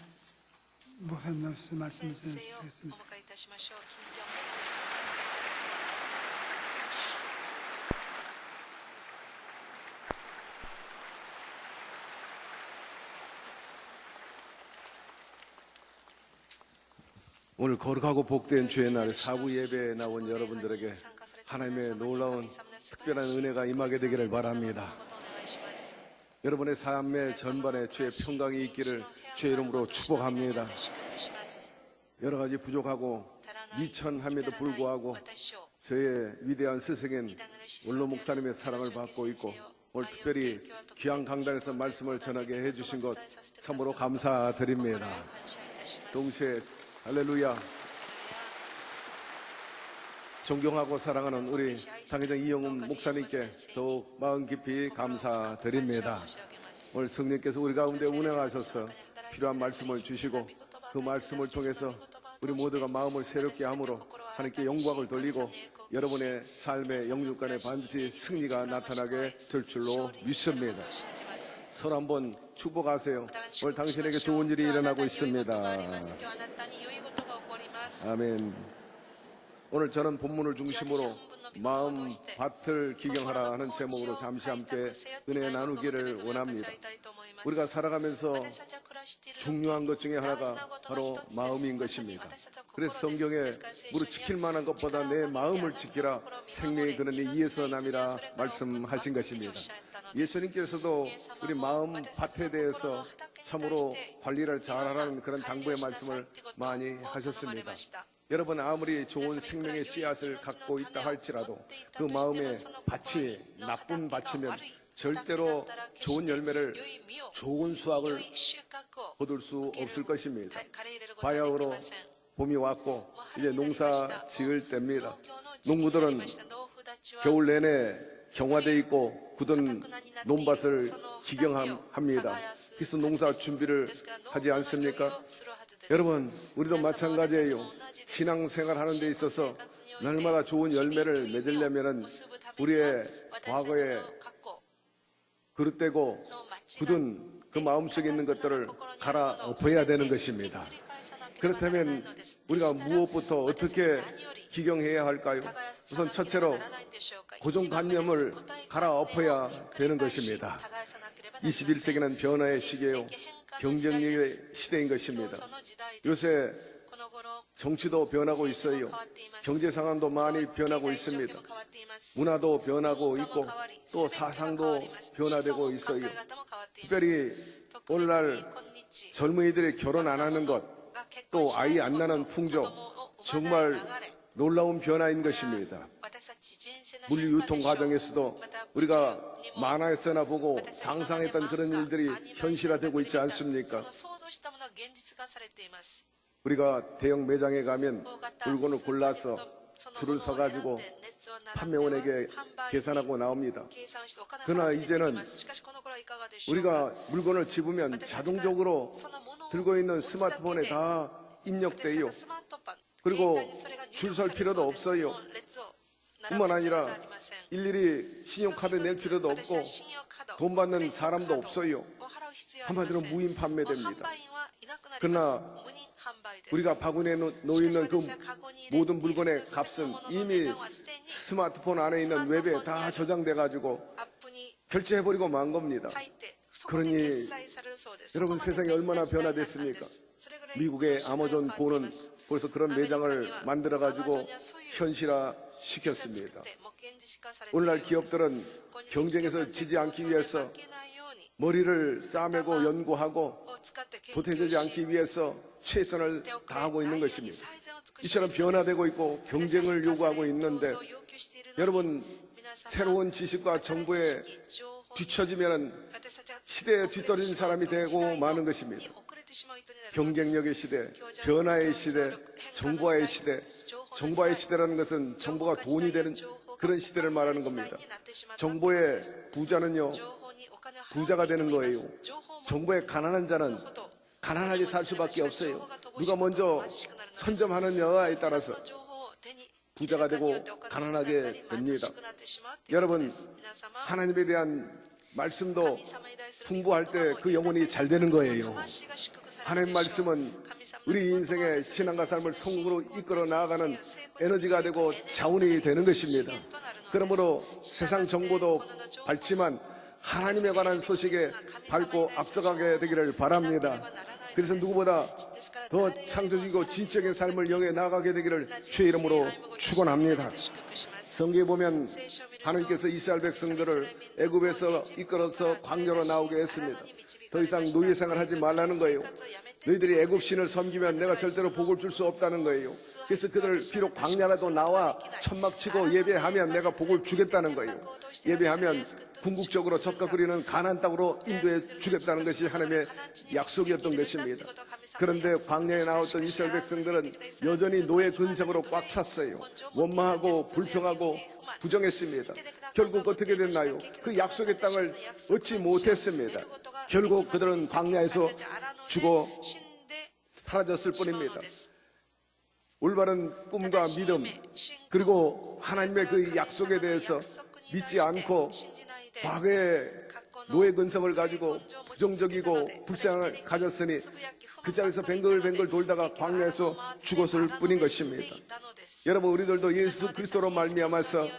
목사님으로서 先 말씀을 生をお 드리겠습니다. 迎えいたしましょう。金正恩先生です。 오늘 거룩하고 복된 주의 날에 사부 예배에 나온 여러분들에게 하나님의 놀라운 특별한 은혜가 임하게 되기를 바랍니다. 여러분의 삶의 전반에 주의 평강이 있기를 주의 이름으로 축복합니다. 여러 가지 부족하고 미천함에도 불구하고 저의 위대한 스승인 원로 목사님의 사랑을 받고 있고 오늘 특별히 귀한 강단에서 말씀을 전하게 해주신 것 참으로 감사드립니다. 동시에 할렐루야. 존경하고 사랑하는 우리 당회장 이영훈 목사님께 더욱 마음 깊이 감사드립니다. 오늘 성령께서 우리 가운데 운행하셔서 필요한 말씀을 주시고 그 말씀을 통해서 우리 모두가 마음을 새롭게 함으로 하나님께 영광을 돌리고 여러분의 삶의 영육간에 반드시 승리가 나타나게 될 줄로 믿습니다. 서로 한번 축복하세요. 오늘 당신에게 좋은 일이 일어나고 있습니다. 아멘. 오늘 저는 본문을 중심으로 마음 밭을 기경하라 하는 제목으로 잠시 함께 은혜 나누기를 원합니다. 우리가 살아가면서 중요한 것 중에 하나가 바로 마음인 것입니다. 그래서 성경에 무릇 지킬 만한 것보다 내 마음을 지키라 생명의 근원이 이에서 남이라 말씀하신 것입니다. 예수님께서도 우리 마음 밭에 대해서 참으로 관리를 잘하라는 그런 당부의 말씀을 많이 하셨습니다. 여러분 아무리 좋은 생명의 씨앗을 갖고 있다 할지라도 그 마음의 밭이 나쁜 밭이면 절대로 좋은 열매를 좋은 수확을 거둘 수 없을 것입니다. 바야흐로 봄이 왔고 이제 농사 지을 때입니다. 농부들은 겨울 내내 경화돼 있고 굳은 논밭을 기경합니다. 그래서 농사 준비를 하지 않습니까? 여러분, 우리도 마찬가지예요. 신앙생활 하는 데 있어서 날마다 좋은 열매를 맺으려면 우리의 과거에 그릇되고 굳은 그 마음속에 있는 것들을 갈아엎어야 되는 것입니다. 그렇다면 우리가 무엇부터 어떻게 기경해야 할까요? 우선 첫째로 고정관념을 갈아엎어야 되는 것입니다. 21세기는 변화의 시기예요. 경쟁력의 시대인 것입니다. 요새 정치도 변하고 있어요. 경제 상황도 많이 변하고 있습니다. 문화도 변하고 있고 또 사상도 변화되고 있어요. 특별히 오늘날 젊은이들이 결혼 안 하는 것, 또 아이 안 낳는 풍조, 정말 놀라운 변화인 것입니다. 물류 유통 과정에서도 우리가 만화에서나 보고 상상했던 그런 일들이 현실화되고 있지 않습니까? 우리가 대형 매장에 가면 물건을 골라서 줄을 서가지고 판매원에게 계산하고 나옵니다. 그러나 이제는 우리가 물건을 집으면 자동적으로 들고 있는 스마트폰에 다 입력돼요. 그리고 줄 설 필요도 없어요. 뿐만 아니라 일일이 신용카드 낼 필요도 없고 돈 받는 사람도 없어요. 한마디로 무인 판매됩니다. 그러나 우리가 바구니에 놓이는 그 모든 물건의 값은 이미 스마트폰 안에 있는 웹에 다 저장돼 가지고 결제해버리고 만 겁니다. 그러니 여러분, 세상이 얼마나 변화됐습니까? 미국의 아마존 고는 벌써 그런 매장을 만들어 가지고 현실화 시켰습니다. 오늘날 기업들은 경쟁에서 지지 않기 위해서 머리를 싸매고 연구하고 도태되지 않기 위해서 최선을 다하고 있는 것입니다. 이처럼 변화되고 있고 경쟁을 요구하고 있는데 여러분, 새로운 지식과 정보에 뒤처지면 시대에 뒤떨어진 사람이 되고 마는 것입니다. 경쟁력의 시대, 변화의 시대, 정보화의 시대. 정보화의 시대라는 것은 정보가 돈이 되는 그런 시대를 말하는 겁니다. 정보의 부자는요, 부자가 되는 거예요. 정보의 가난한 자는 가난하게 살 수밖에 없어요. 누가 먼저 선점하느냐에 따라서 부자가 되고 가난하게 됩니다. 여러분, 하나님에 대한 말씀도 풍부할 때 그 영혼이 잘 되는 거예요. 하나님 말씀은 우리 인생의 신앙과 삶을 성공으로 이끌어 나아가는 에너지가 되고 자원이 되는 것입니다. 그러므로 세상 정보도 밝지만 하나님에 관한 소식에 밝고 앞서가게 되기를 바랍니다. 그래서 누구보다 더 창조적이고 진정의 삶을 영해 나아가게 되기를 주의 이름으로 축원합니다. 성경에 보면 하나님께서 이스라엘 백성들을 애굽에서 이끌어서 광야로 나오게 했습니다. 더 이상 노예 생활하지 말라는 거예요. 너희들이 애굽 신을 섬기면 내가 절대로 복을 줄 수 없다는 거예요. 그래서 그들 비록 광야라도 나와 천막 치고 예배하면 내가 복을 주겠다는 거예요. 예배하면 궁극적으로 적과 그리는 가나안 땅으로 인도해 주겠다는 것이 하나님의 약속이었던 것입니다. 그런데 광야에 나왔던 이스라엘 백성들은 여전히 노예 근성으로 꽉 찼어요. 원망하고 불평하고 부정했습니다. 결국 어떻게 됐나요? 그 약속의 땅을 얻지 못했습니다. 결국 그들은 광야에서 죽어 사라졌을 뿐입니다. 올바른 꿈과 믿음, 그리고 하나님의 그 약속에 대해서 믿지 않고 과거의 노예 근성을 가지고 부정적이고 불쌍을 가졌으니 그 자리에서 뱅글뱅글 돌다가 광야에서 죽었을 뿐인 것입니다. 여러분, 우리들도 예수 그리스도로 말미암아서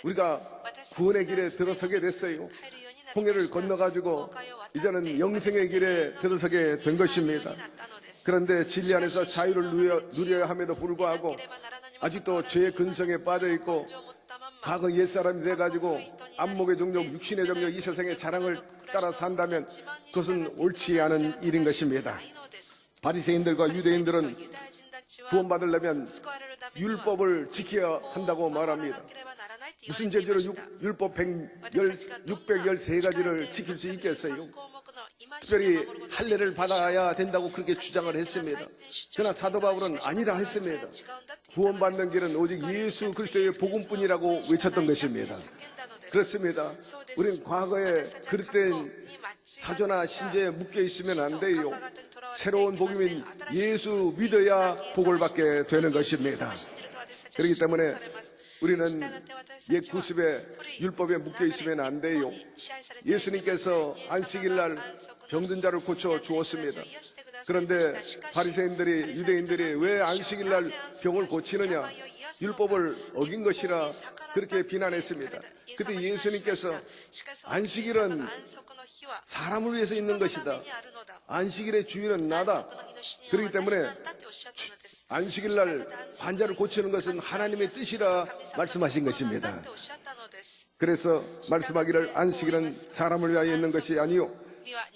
우리가 구원의 길에 들어서게 됐어요. 홍해를 건너가지고 이제는 영생의 길에 들어서게 된 것입니다. 그런데 진리 안에서 자유를 누려야 함에도 불구하고 아직도 죄의 근성에 빠져있고 과거 옛사람이 돼가지고 안목의 정욕, 육신의 정욕, 이 세상의 자랑을 따라 산다면 그것은 옳지 않은 일인 것입니다. 바리새인들과 유대인들은 구원받으려면 율법을 지켜야 한다고 말합니다. 무슨 죄지로 율법 613가지를 지킬 수 있겠어요? 특별히 할례를 받아야 된다고 그렇게 주장을 했습니다. 그러나 사도 바울은 아니라 했습니다. 구원받는 길은 오직 예수 그리스도의 복음뿐이라고 외쳤던 것입니다. 그렇습니다. 우리는 과거에 그릇된 사조나 신제에 묶여 있으면 안 돼요. 새로운 복음인 예수 믿어야 복을 받게 되는 것입니다. 그렇기 때문에 우리는 옛 구습의 율법에 묶여 있으면 안 돼요. 예수님께서 안식일 날 병든 자를 고쳐 주었습니다. 그런데 바리새인들이, 유대인들이 왜 안식일 날 병을 고치느냐? 율법을 어긴 것이라 그렇게 비난했습니다. 그때 예수님께서 안식일은 사람을 위해서 있는 것이다. 안식일의 주인은 나다. 그렇기 때문에 안식일 날 환자를 고치는 것은 하나님의 뜻이라 말씀하신 것입니다. 그래서 말씀하기를 안식일은 사람을 위하여 있는 것이 아니요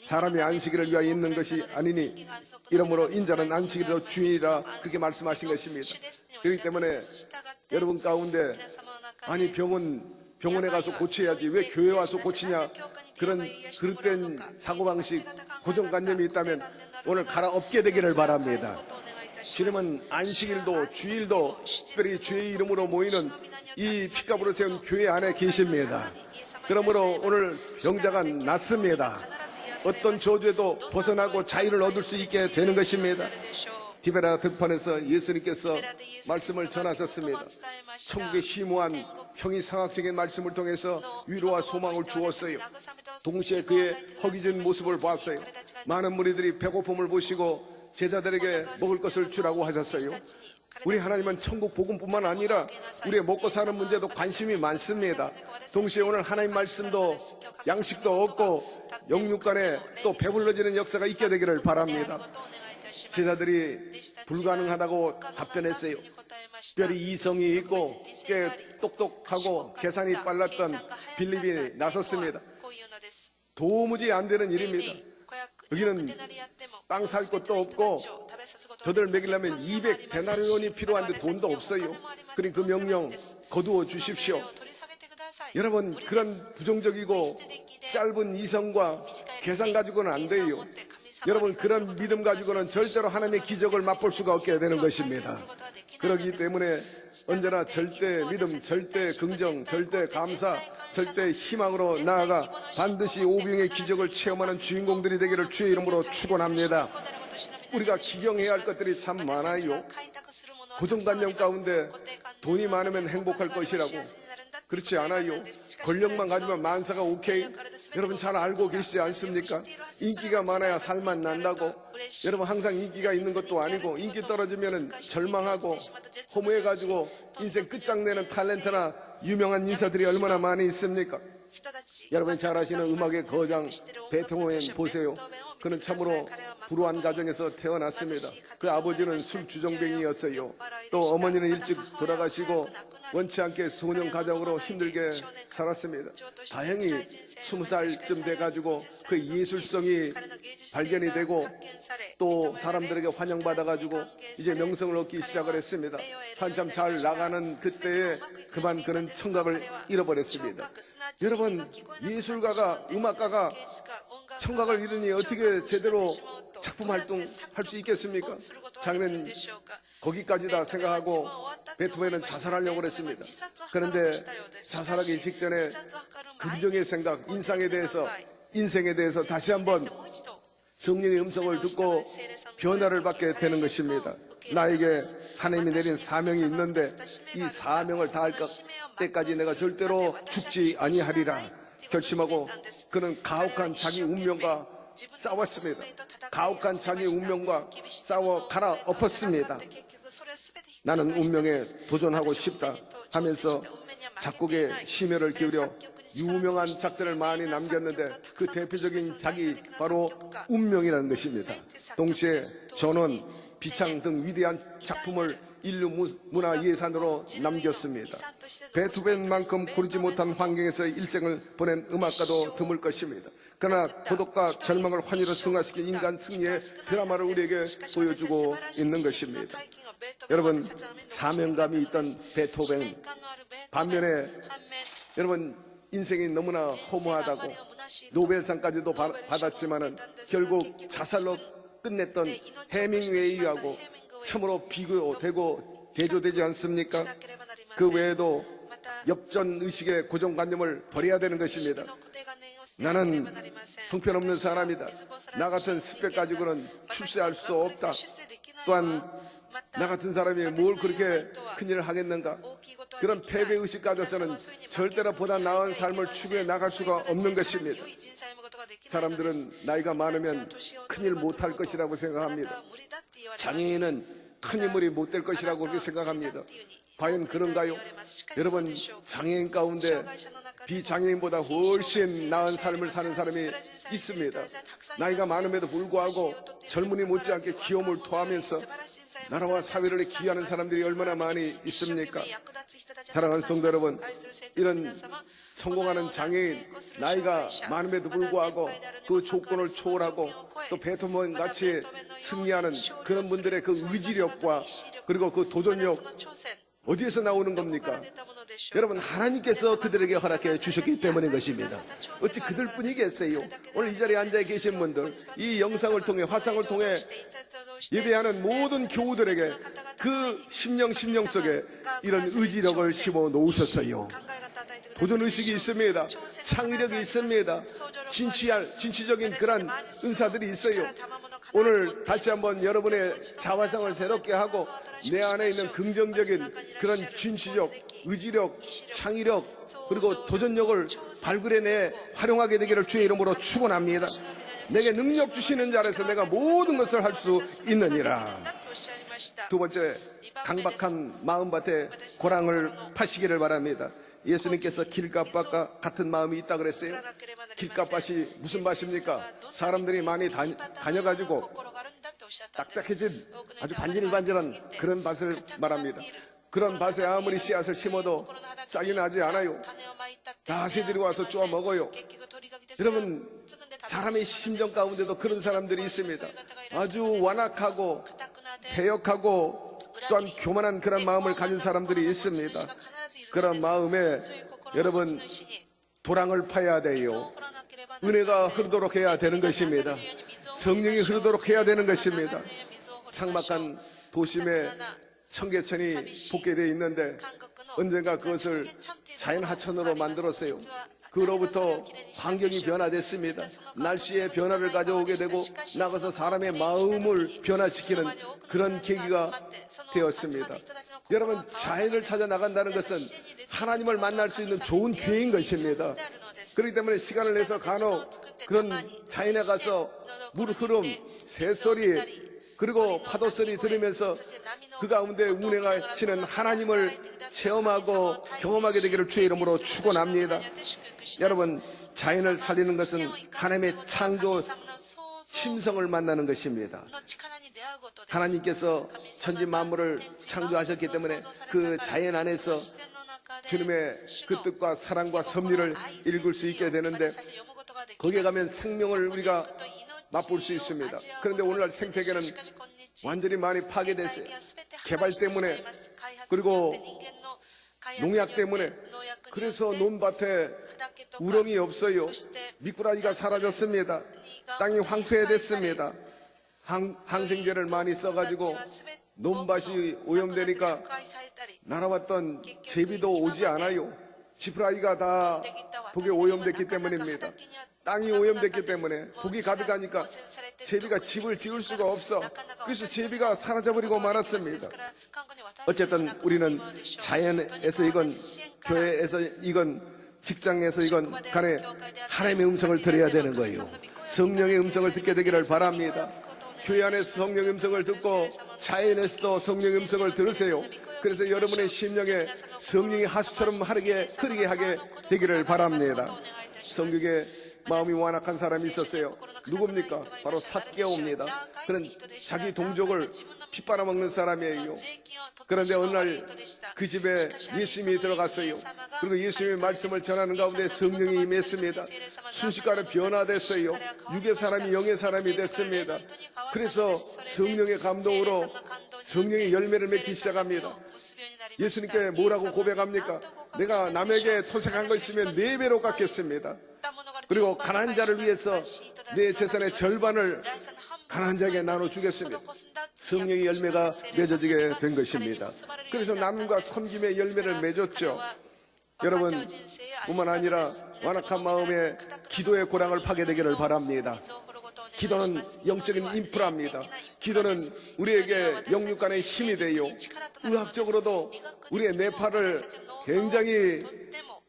사람이 안식일을 위하여 있는 것이 아니니 이러므로 인자는 안식일의 주인이라 그렇게 말씀하신 것입니다. 그렇기 때문에 여러분 가운데 아니 병원에 가서 고쳐야지 왜 교회 와서 고치냐 그런 그릇된 사고방식 고정관념이 있다면 오늘 갈아엎게 되기를 바랍니다. 주님은 안식일도 주일도 특별히 주의 이름으로 모이는 이 피값으로 세운 교회 안에 계십니다. 그러므로 오늘 병자가 낫습니다. 어떤 저주에도 벗어나고 자유를 얻을 수 있게 되는 것입니다. 디베라 들판에서 예수님께서 말씀을 전하셨습니다. 천국의 심오한 형이상학적인 말씀을 통해서 위로와 소망을 주었어요. 동시에 그의 허기진 모습을 봤어요. 많은 무리들이 배고픔을 보시고 제자들에게 먹을 것을 주라고 하셨어요. 우리 하나님은 천국 복음뿐만 아니라 우리의 먹고 사는 문제도 관심이 많습니다. 동시에 오늘 하나님 말씀도 양식도 얻고 영육간에 또 배불러지는 역사가 있게 되기를 바랍니다. 제자들이 불가능하다고 답변했어요. 특별히 이성이 있고 꽤 똑똑하고 계산이 빨랐던 빌립이 나섰습니다. 도무지 안 되는 일입니다. 여기는 땅 살 것도 없고 저들 먹이려면 200데나리온이 필요한데 돈도 없어요. 그러니 그 명령 거두어 주십시오. 여러분 그런 부정적이고 짧은 이성과 계산 가지고는 안 돼요. 여러분 그런 믿음 가지고는 절대로 하나님의 기적을 맛볼 수가 없게 되는 것입니다. 그렇기 때문에 언제나 절대 믿음, 절대 긍정, 절대 감사, 절대 희망으로 나아가 반드시 오병의 기적을 체험하는 주인공들이 되기를 주의 이름으로 축원합니다. 우리가 기경해야 할 것들이 참 많아요. 고정관념 가운데 돈이 많으면 행복할 것이라고. 그렇지 않아요. 권력만 가지면 만사가 오케이. 여러분 잘 알고 계시지 않습니까? 인기가 많아야 살만 난다고. 여러분 항상 인기가 있는 것도 아니고 인기 떨어지면 절망하고 허무해가지고 인생 끝장내는 탤런트나 유명한 인사들이 얼마나 많이 있습니까? 여러분 잘 아시는 음악의 거장 베토벤 보세요. 그는 참으로 불우한 가정에서 태어났습니다. 그 아버지는 술주정뱅이였어요. 또 어머니는 일찍 돌아가시고 원치 않게 소년 가정으로 힘들게 살았습니다. 다행히 20살쯤 돼가지고 그 예술성이 발견이 되고 또 사람들에게 환영받아가지고 이제 명성을 얻기 시작을 했습니다. 한참 잘 나가는 그때에 그만 그는 청각을 잃어버렸습니다. 여러분 예술가가 음악가가 청각을 잃으니 어떻게 제대로 작품 활동할 수 있겠습니까? 자기는 거기까지다 생각하고 베토벤은 자살하려고 했습니다. 그런데 자살하기 직전에 긍정의 생각, 인생에 대해서 다시 한번 성령의 음성을 듣고 변화를 받게 되는 것입니다. 나에게 하나님이 내린 사명이 있는데 이 사명을 다할 때까지 내가 절대로 죽지 아니하리라 결심하고 그는 가혹한 자기 운명과 싸웠습니다. 가혹한 자기 운명과 싸워 갈아엎었습니다. 나는 운명에 도전하고 싶다 하면서 작곡에 심혈을 기울여 유명한 작들을 많이 남겼는데 그 대표적인 작이 바로 운명이라는 것입니다. 동시에 전원, 비창 등 위대한 작품을 인류 문화 예산으로 남겼습니다. 베토벤만큼 고르지 못한 환경에서 일생을 보낸 음악가도 드물 것입니다. 그러나 고독과 절망을 환희로 승화시킨 인간 승리의 드라마를 우리에게 보여주고 있는 것입니다. 여러분 사명감이 있던 베토벤 반면에 여러분 인생이 너무나 허무하다고 노벨상까지도 받았지만은 결국 자살로 끝냈던 해밍웨이하고 참으로 비교되고 대조되지 않습니까? 그 외에도 역전 의식의 고정관념을 버려야 되는 것입니다. 나는 형편없는 사람이다. 나 같은 스펙 가지고는 출세할 수 없다. 또한 나 같은 사람이 뭘 그렇게 큰일을 하겠는가? 그런 패배의식 가져서는 절대로 보다 나은 삶을 추구해 나갈 수가 없는 것입니다. 사람들은 나이가 많으면 큰일 못할 것이라고 생각합니다. 장애인은 큰 인물이 못 될 것이라고 그렇게 생각합니다. 과연 그런가요? 여러분, 장애인 가운데 비장애인보다 훨씬 나은 삶을 사는 사람이 있습니다. 나이가 많음에도 불구하고 젊은이 못지않게 기염을 토하면서 나라와 사회를 기여하는 사람들이 얼마나 많이 있습니까? 사랑하는 성도 여러분, 이런 성공하는 장애인, 나이가 많음에도 불구하고 그 조건을 초월하고 또 베토벤 같이 승리하는 그런 분들의 그 의지력과 그리고 그 도전력, 어디에서 나오는 겁니까? 여러분, 하나님께서 그들에게 허락해 주셨기 때문인 것입니다. 어찌 그들뿐이겠어요? 오늘 이 자리에 앉아 계신 분들, 이 영상을 통해, 화상을 통해 예배하는 모든 교우들에게 그 심령 속에 이런 의지력을 심어 놓으셨어요. 도전의식이 있습니다. 창의력이 있습니다. 진취적인 그런 은사들이 있어요. 오늘 다시 한번 여러분의 자화상을 새롭게 하고 내 안에 있는 긍정적인 그런 진취적, 의지력, 창의력, 그리고 도전력을 발굴해내 활용하게 되기를 주의 이름으로 축원합니다. 내게 능력 주시는 자라서 내가 모든 것을 할 수 있느니라. 두 번째, 강박한 마음밭에 고랑을 파시기를 바랍니다. 예수님께서 길갓밭과 같은 마음이 있다 그랬어요. 길갓밭이 무슨 밭입니까? 사람들이 많이 다녀가지고 딱딱해진 아주 반질반질한 그런 밭을 말합니다. 그런 밭에 아무리 씨앗을 심어도 싹이 나지 않아요. 다 새들이 와서 쪼아 먹어요. 여러분, 사람의 심정 가운데도 그런 사람들이 있습니다. 아주 완악하고 패역하고 또한 교만한 그런 마음을 가진 사람들이 있습니다. 그런 마음에 여러분, 도랑을 파야 돼요. 은혜가 흐르도록 해야 되는 것입니다. 성령이 흐르도록 해야 되는 것입니다. 삭막한 도심에 청계천이 복개되어 있는데 언젠가 그것을 자연하천으로 만들었어요. 그로부터 환경이 변화됐습니다. 날씨의 변화를 가져오게 되고 나가서 사람의 마음을 변화시키는 그런 계기가 되었습니다. 여러분, 자연을 찾아 나간다는 것은 하나님을 만날 수 있는 좋은 기회인 것입니다. 그렇기 때문에 시간을 내서 간혹 그런 자연에 가서 물 흐름, 새소리, 그리고 파도 소리 들으면서 그 가운데 운행을 치는 하나님을 체험하고 경험하게 되기를 주의 이름으로 축원합니다. 여러분, 자연을 살리는 것은 하나님의 창조 심성을 만나는 것입니다. 하나님께서 천지 만물을 창조하셨기 때문에 그 자연 안에서 주님의 그 뜻과 사랑과 섭리를 읽을 수 있게 되는데 거기에 가면 생명을 우리가 맛볼 수 있습니다. 그런데 오늘날 생태계는 완전히 많이 파괴됐어요. 개발 때문에, 그리고 농약 때문에. 그래서 논밭에 우렁이 없어요. 미꾸라지가 사라졌습니다. 땅이 황폐해됐습니다. 항생제를 많이 써가지고 논밭이 오염되니까 날아왔던 제비도 오지 않아요. 지푸라기가 다 독에 오염됐기 때문입니다. 땅이 오염됐기 때문에 독이 가득하니까 제비가 집을 지을 수가 없어. 그래서 제비가 사라져버리고 말았습니다. 어쨌든 우리는 자연에서 이건, 교회에서 이건, 직장에서 이건 간에 하나님의 음성을 들어야 되는 거예요. 성령의 음성을 듣게 되기를 바랍니다. 교회 안에서 성령의 음성을 듣고 자연에서도 성령의 음성을 들으세요. 그래서 여러분의 심령에 성령의 하수처럼 흐르게 하게 되기를 바랍니다. 성경에 마음이 완악한 사람이 있었어요. 누굽니까? 바로 삭개오입니다. 그는 자기 동족을 핏바라먹는 사람이에요. 그런데 어느 날 그 집에 예수님이 들어갔어요. 그리고 예수님의 말씀을 전하는 가운데 성령이 임했습니다. 순식간에 변화됐어요. 육의 사람이 영의 사람이 됐습니다. 그래서 성령의 감동으로 성령의 열매를 맺기 시작합니다. 예수님께 뭐라고 고백합니까? 내가 남에게 토색한 것 있으면 4배로 갚겠습니다. 그리고 가난한 자를 위해서 내 재산의 절반을 가난한 자에게 나눠주겠습니다. 성령의 열매가 맺어지게 된 것입니다. 그래서 나눔과 섬김의 열매를 맺었죠. 여러분 뿐만 아니라 완악한 마음에 기도의 고랑을 파게 되기를 바랍니다. 기도는 영적인 인프라입니다. 기도는 우리에게 영육 간의 힘이 되요, 의학적으로도 우리의 뇌파를 굉장히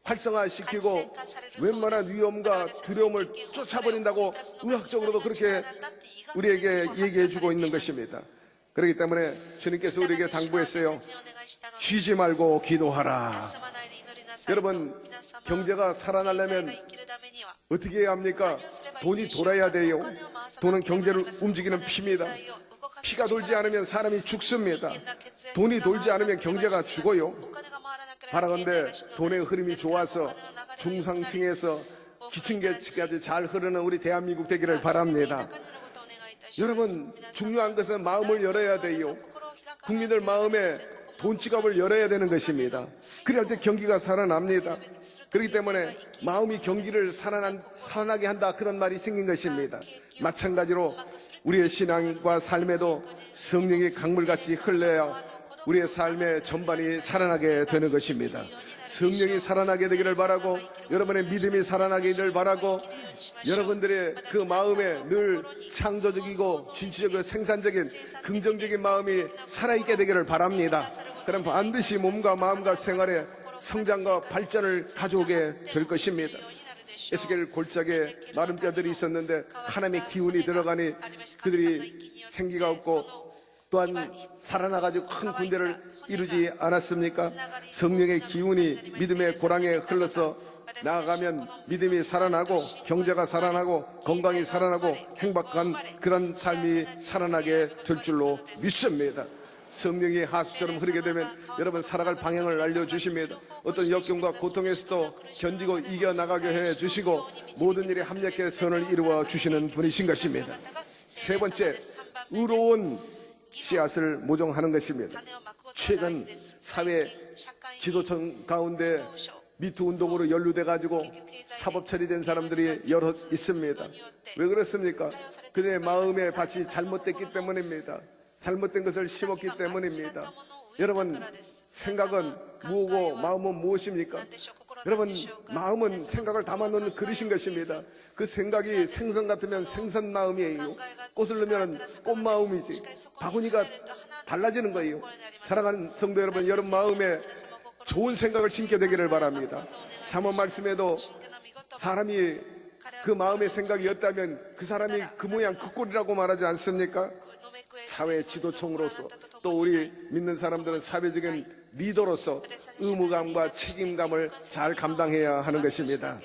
활성화시키고 웬만한 위험과 두려움을 쫓아버린다고 의학적으로도 그렇게 우리에게 얘기해주고 있는 것입니다. 그렇기 때문에 주님께서 우리에게 당부했어요. 쉬지 말고 기도하라. 여러분, 경제가 살아나려면 어떻게 해야 합니까? 돈이 돌아야 돼요. 돈은 경제를 움직이는 피입니다. 피가 돌지 않으면 사람이 죽습니다. 돈이 돌지 않으면 경제가 죽어요. 바라건대 돈의 흐름이 좋아서 중상층에서 기층계층까지 잘 흐르는 우리 대한민국 되기를 바랍니다. 여러분, 중요한 것은 마음을 열어야 돼요. 국민들 마음에 돈지갑을 열어야 되는 것입니다. 그래야 때 경기가 살아납니다. 그렇기 때문에 마음이 경기를 살아나게 한다, 그런 말이 생긴 것입니다. 마찬가지로 우리의 신앙과 삶에도 성령이 강물같이 흘러야 우리의 삶의 전반이 살아나게 되는 것입니다. 성령이 살아나게 되기를 바라고, 여러분의 믿음이 살아나기를 바라고, 여러분들의 그 마음에 늘 창조적이고 진취적이고 생산적인 긍정적인 마음이 살아있게 되기를 바랍니다. 그럼 반드시 몸과 마음과 생활에 성장과 발전을 가져오게 될 것입니다. 에스겔 골짜기에 마른 뼈들이 있었는데 하나님의 기운이 들어가니 그들이 생기가 없고 또한 살아나가지고 큰 군대를 이루지 않았습니까? 성령의 기운이 믿음의 고랑에 흘러서 나아가면 믿음이 살아나고 경제가 살아나고 건강이 살아나고 행복한 그런 삶이 살아나게 될 줄로 믿습니다. 성령이 하수처럼 흐르게 되면 여러분 살아갈 방향을 알려주십니다. 어떤 역경과 고통에서도 견디고 이겨나가게 해주시고 모든 일에 합력해 선을 이루어 주시는 분이신 것입니다. 세 번째, 의로운 씨앗을 모종하는 것입니다. 최근 사회 지도층 가운데 미투 운동으로 연루돼 가지고 사법 처리된 사람들이 여럿 있습니다. 왜 그렇습니까? 그들의 마음의 밭이 잘못됐기 때문입니다. 잘못된 것을 심었기 때문입니다. 여러분, 생각은 무엇이고 마음은 무엇입니까? 여러분, 마음은 생각을 담아놓는 그릇인 것입니다. 그 생각이 생선 같으면 생선 마음이에요. 꽃을 넣으면 꽃 마음이지. 바구니가 달라지는 거예요. 사랑하는 성도 여러분, 여러분 마음에 좋은 생각을 심게 되기를 바랍니다. 잠언 말씀에도 사람이 그 마음의 생각이었다면 그 사람이 그 모양 그 꼴이라고 말하지 않습니까? 사회 지도층으로서 또 우리 믿는 사람들은 사회적인 리더로서 의무감과 책임감을 잘 감당해야 하는 것입니다.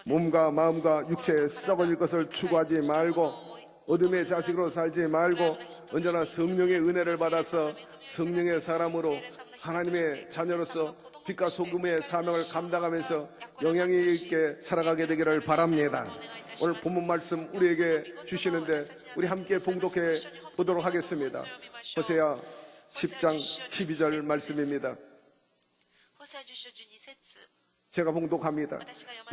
몸과 마음과 육체에 썩어질 것을 추구하지 말고 어둠의 자식으로 살지 말고 언제나 성령의 은혜를 받아서 성령의 사람으로 하나님의 자녀로서 빛과 소금의 사명을 감당하면서 영향이 있게 살아가게 되기를 바랍니다. 오늘 본문 말씀 우리에게 주시는데 우리 함께 봉독해 보도록 하겠습니다. 호세아 10장 12절 말씀입니다. 제가 봉독합니다.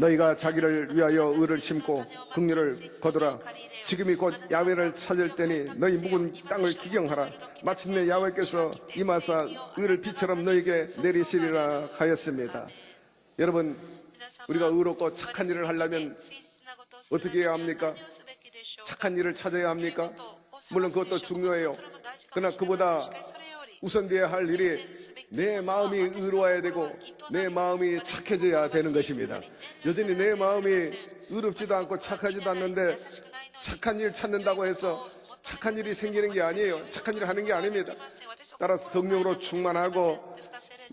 너희가 자기를 위하여 의를 심고 긍휼을 거두라. 지금이 곧 야훼를 찾을 때니 너희 묵은 땅을 기경하라. 마침내 야훼께서 임하사 의를 비처럼 너희에게 내리시리라 하였습니다. 여러분, 우리가 의롭고 착한 일을 하려면 어떻게 해야 합니까? 착한 일을 찾아야 합니까? 물론 그것도 중요해요. 그러나 그보다 우선되어야 할 일이 내 마음이 의로워야 되고 내 마음이 착해져야 되는 것입니다. 여전히 내 마음이 의롭지도 않고 착하지도 않는데 착한 일 찾는다고 해서 착한 일이 생기는 게 아니에요. 착한 일을 하는 게 아닙니다. 따라서 성령으로 충만하고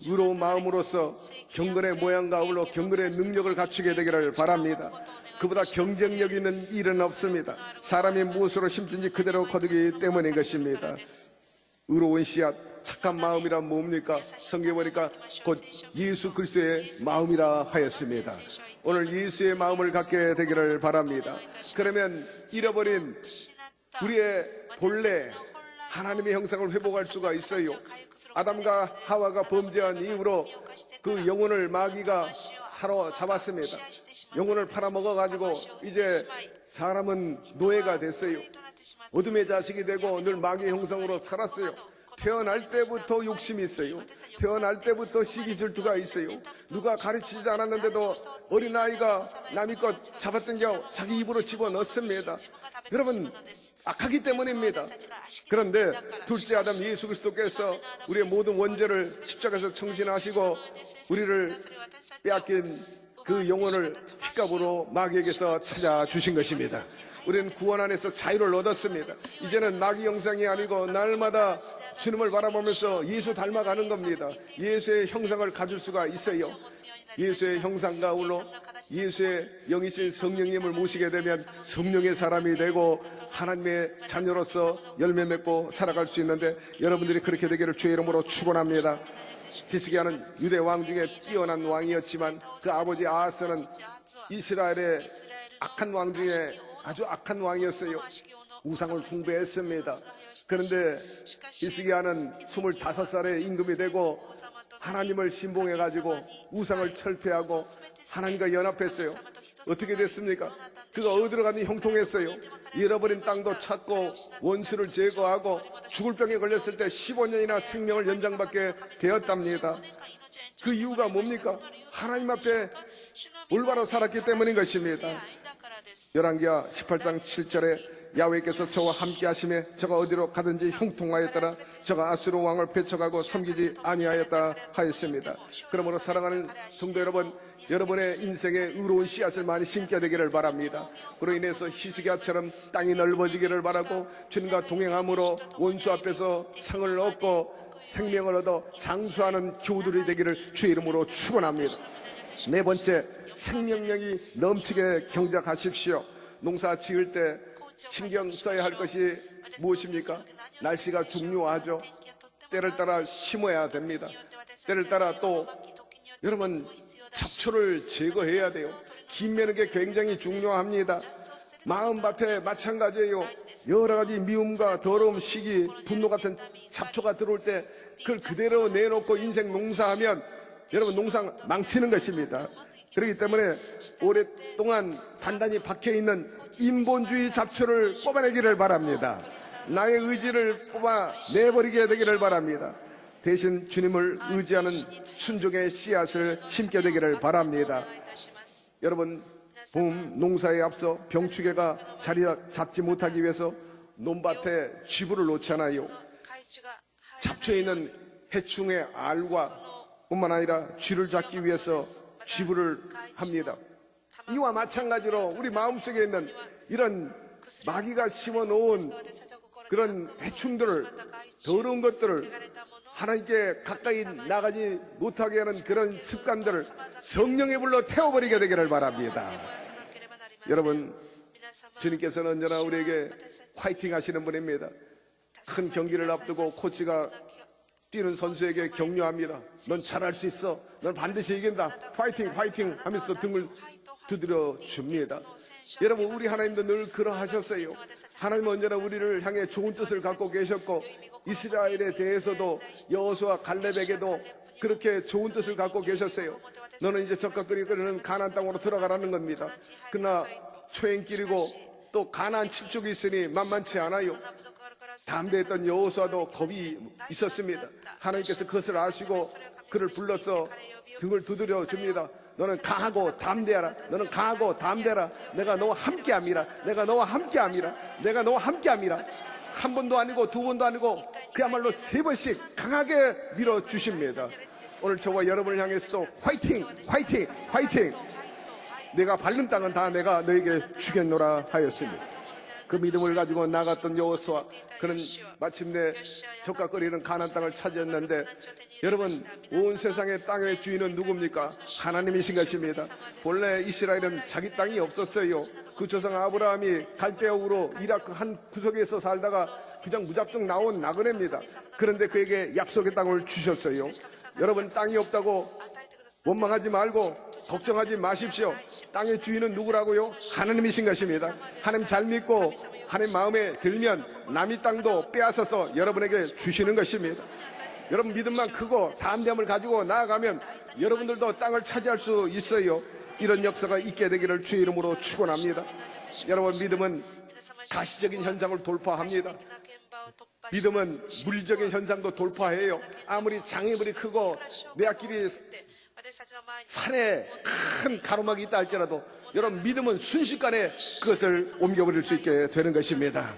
의로운 마음으로서 경건의 모양과 어울러 경건의 능력을 갖추게 되기를 바랍니다. 그보다 경쟁력 있는 일은 없습니다. 사람이 무엇으로 심든지 그대로 거두기 때문인 것입니다. 의로운 씨앗, 착한 마음이란 뭡니까? 성경에 보니까 곧 예수 그리스도의 마음이라 하였습니다. 오늘 예수의 마음을 갖게 되기를 바랍니다. 그러면 잃어버린 우리의 본래 하나님의 형상을 회복할 수가 있어요. 아담과 하와가 범죄한 이후로 그 영혼을 마귀가 사로잡았습니다. 영혼을 팔아먹어가지고 이제 사람은 노예가 됐어요. 어둠의 자식이 되고 늘 마귀의 형상으로 살았어요. 태어날 때부터 욕심이 있어요. 태어날 때부터 시기 질투가 있어요. 누가 가르치지 않았는데도 어린아이가 남의 것 잡아당겨 자기 입으로 집어넣습니다. 여러분, 악하기 때문입니다. 그런데 둘째 아담 예수 그리스도께서 우리의 모든 원죄를 십자가에서 청신하시고 우리를 빼앗긴 그 영혼을 핏값으로 마귀에게서 찾아주신 것입니다. 우리는 구원 안에서 자유를 얻었습니다. 이제는 마귀 형상이 아니고 날마다 주님을 바라보면서 예수 닮아가는 겁니다. 예수의 형상을 가질 수가 있어요. 예수의 형상과 아울러 예수의 영이신 성령님을 모시게 되면 성령의 사람이 되고 하나님의 자녀로서 열매 맺고 살아갈 수 있는데 여러분들이 그렇게 되기를 주의 이름으로 축원합니다. 히스기야는 유대 왕 중에 뛰어난 왕이었지만 그 아버지 아하스는 이스라엘의 악한 왕 중에 아주 악한 왕이었어요. 우상을 숭배했습니다. 그런데 히스기야는 25살에 임금이 되고 하나님을 신봉해가지고 우상을 철폐하고 하나님과 연합했어요. 어떻게 됐습니까? 그가 어디로 가니 형통했어요. 잃어버린 땅도 찾고 원수를 제거하고 죽을 병에 걸렸을 때 15년이나 생명을 연장받게 되었답니다. 그 이유가 뭡니까? 하나님 앞에 올바로 살았기 때문인 것입니다. 열왕기하 18장 7절에 야훼께서 저와 함께 하심에 저가 어디로 가든지 형통하였더라. 저가 아수르 왕을 배척하고 섬기지 아니하였다 하였습니다. 그러므로 사랑하는 성도 여러분, 여러분의 인생에 의로운 씨앗을 많이 심게 되기를 바랍니다. 그로 인해서 히스기야처럼 땅이 넓어지기를 바라고 주님과 동행함으로 원수 앞에서 상을 얻고 생명을 얻어 장수하는 교우들이 되기를 주의 이름으로 축원합니다. 네 번째, 생명력이 넘치게 경작하십시오. 농사 지을 때 신경 써야 할 것이 무엇입니까? 날씨가 중요하죠. 때를 따라 심어야 됩니다. 때를 따라 또 여러분 잡초를 제거해야 돼요. 김 매는 게 굉장히 중요합니다. 마음밭에 마찬가지예요. 여러 가지 미움과 더러움, 시기, 분노 같은 잡초가 들어올 때 그걸 그대로 내놓고 인생 농사하면 여러분 농사 망치는 것입니다. 그렇기 때문에 오랫동안 단단히 박혀있는 인본주의 잡초를 뽑아내기를 바랍니다. 나의 의지를 뽑아내버리게 되기를 바랍니다. 대신 주님을 의지하는 순종의 씨앗을 심게 되기를 바랍니다. 여러분, 봄 농사에 앞서 병충해가 자리 잡지 못하기 위해서 논밭에 쥐부를 놓잖아요. 잡초에 있는 해충의 알과 뿐만 아니라 쥐를 잡기 위해서 쥐부를 합니다. 이와 마찬가지로 우리 마음속에 있는 이런 마귀가 심어놓은 그런 해충들을, 더러운 것들을, 하나님께 가까이 나가지 못하게 하는 그런 습관들을 성령의 불로 태워버리게 되기를 바랍니다. 여러분, 주님께서는 언제나 우리에게 파이팅 하시는 분입니다. 큰 경기를 앞두고 코치가 뛰는 선수에게 격려합니다. 넌 잘할 수 있어. 넌 반드시 이긴다. 파이팅 파이팅 하면서 등을 두드려 줍니다. 여러분, 우리 하나님도 늘 그러하셨어요. 하나님은 언제나 우리를 향해 좋은 뜻을 갖고 계셨고 이스라엘에 대해서도 여호수아 갈렙에게도 그렇게 좋은 뜻을 갖고 계셨어요. 너는 이제 적각거리 끓는 가나안 땅으로 들어가라는 겁니다. 그러나 초행길이고 또 가나안 칠족이 있으니 만만치 않아요. 담대했던 여호수아도 겁이 있었습니다. 하나님께서 그것을 아시고 그를 불러서 등을 두드려 줍니다. 너는 강하고 담대하라. 너는 강하고 담대하라. 내가 너와 함께함이라. 내가 너와 함께함이라. 내가 너와 함께함이라. 한 번도 아니고 두 번도 아니고 그야말로 3번씩 강하게 밀어주십니다. 오늘 저와 여러분을 향해서도 화이팅 화이팅 화이팅. 내가 밟는 땅은 다 내가 너에게 주겠노라 하였습니다. 그 믿음을 가지고 나갔던 여호수아, 그는 마침내 적각거리는 가나안 땅을 차지했는데 여러분, 온 세상의 땅의 주인은 누굽니까? 하나님이신 것입니다. 본래 이스라엘은 자기 땅이 없었어요. 그 조상 아브라함이 갈대옥으로 이라크 한 구석에서 살다가 그냥 무작정 나온 나그네입니다. 그런데 그에게 약속의 땅을 주셨어요. 여러분, 땅이 없다고 원망하지 말고 걱정하지 마십시오. 땅의 주인은 누구라고요? 하나님이신 것입니다. 하나님 잘 믿고 하나님 마음에 들면 남의 땅도 빼앗아서 여러분에게 주시는 것입니다. 여러분 믿음만 크고 담대함을 가지고 나아가면 여러분들도 땅을 차지할 수 있어요. 이런 역사가 있게 되기를 주의 이름으로 축원합니다. 여러분 믿음은 가시적인 현상을 돌파합니다. 믿음은 물리적인 현상도 돌파해요. 아무리 장애물이 크고 내 앞길이 산에 큰 가로막이 있다 할지라도 여러분 믿음은 순식간에 그것을 옮겨버릴 수 있게 되는 것입니다.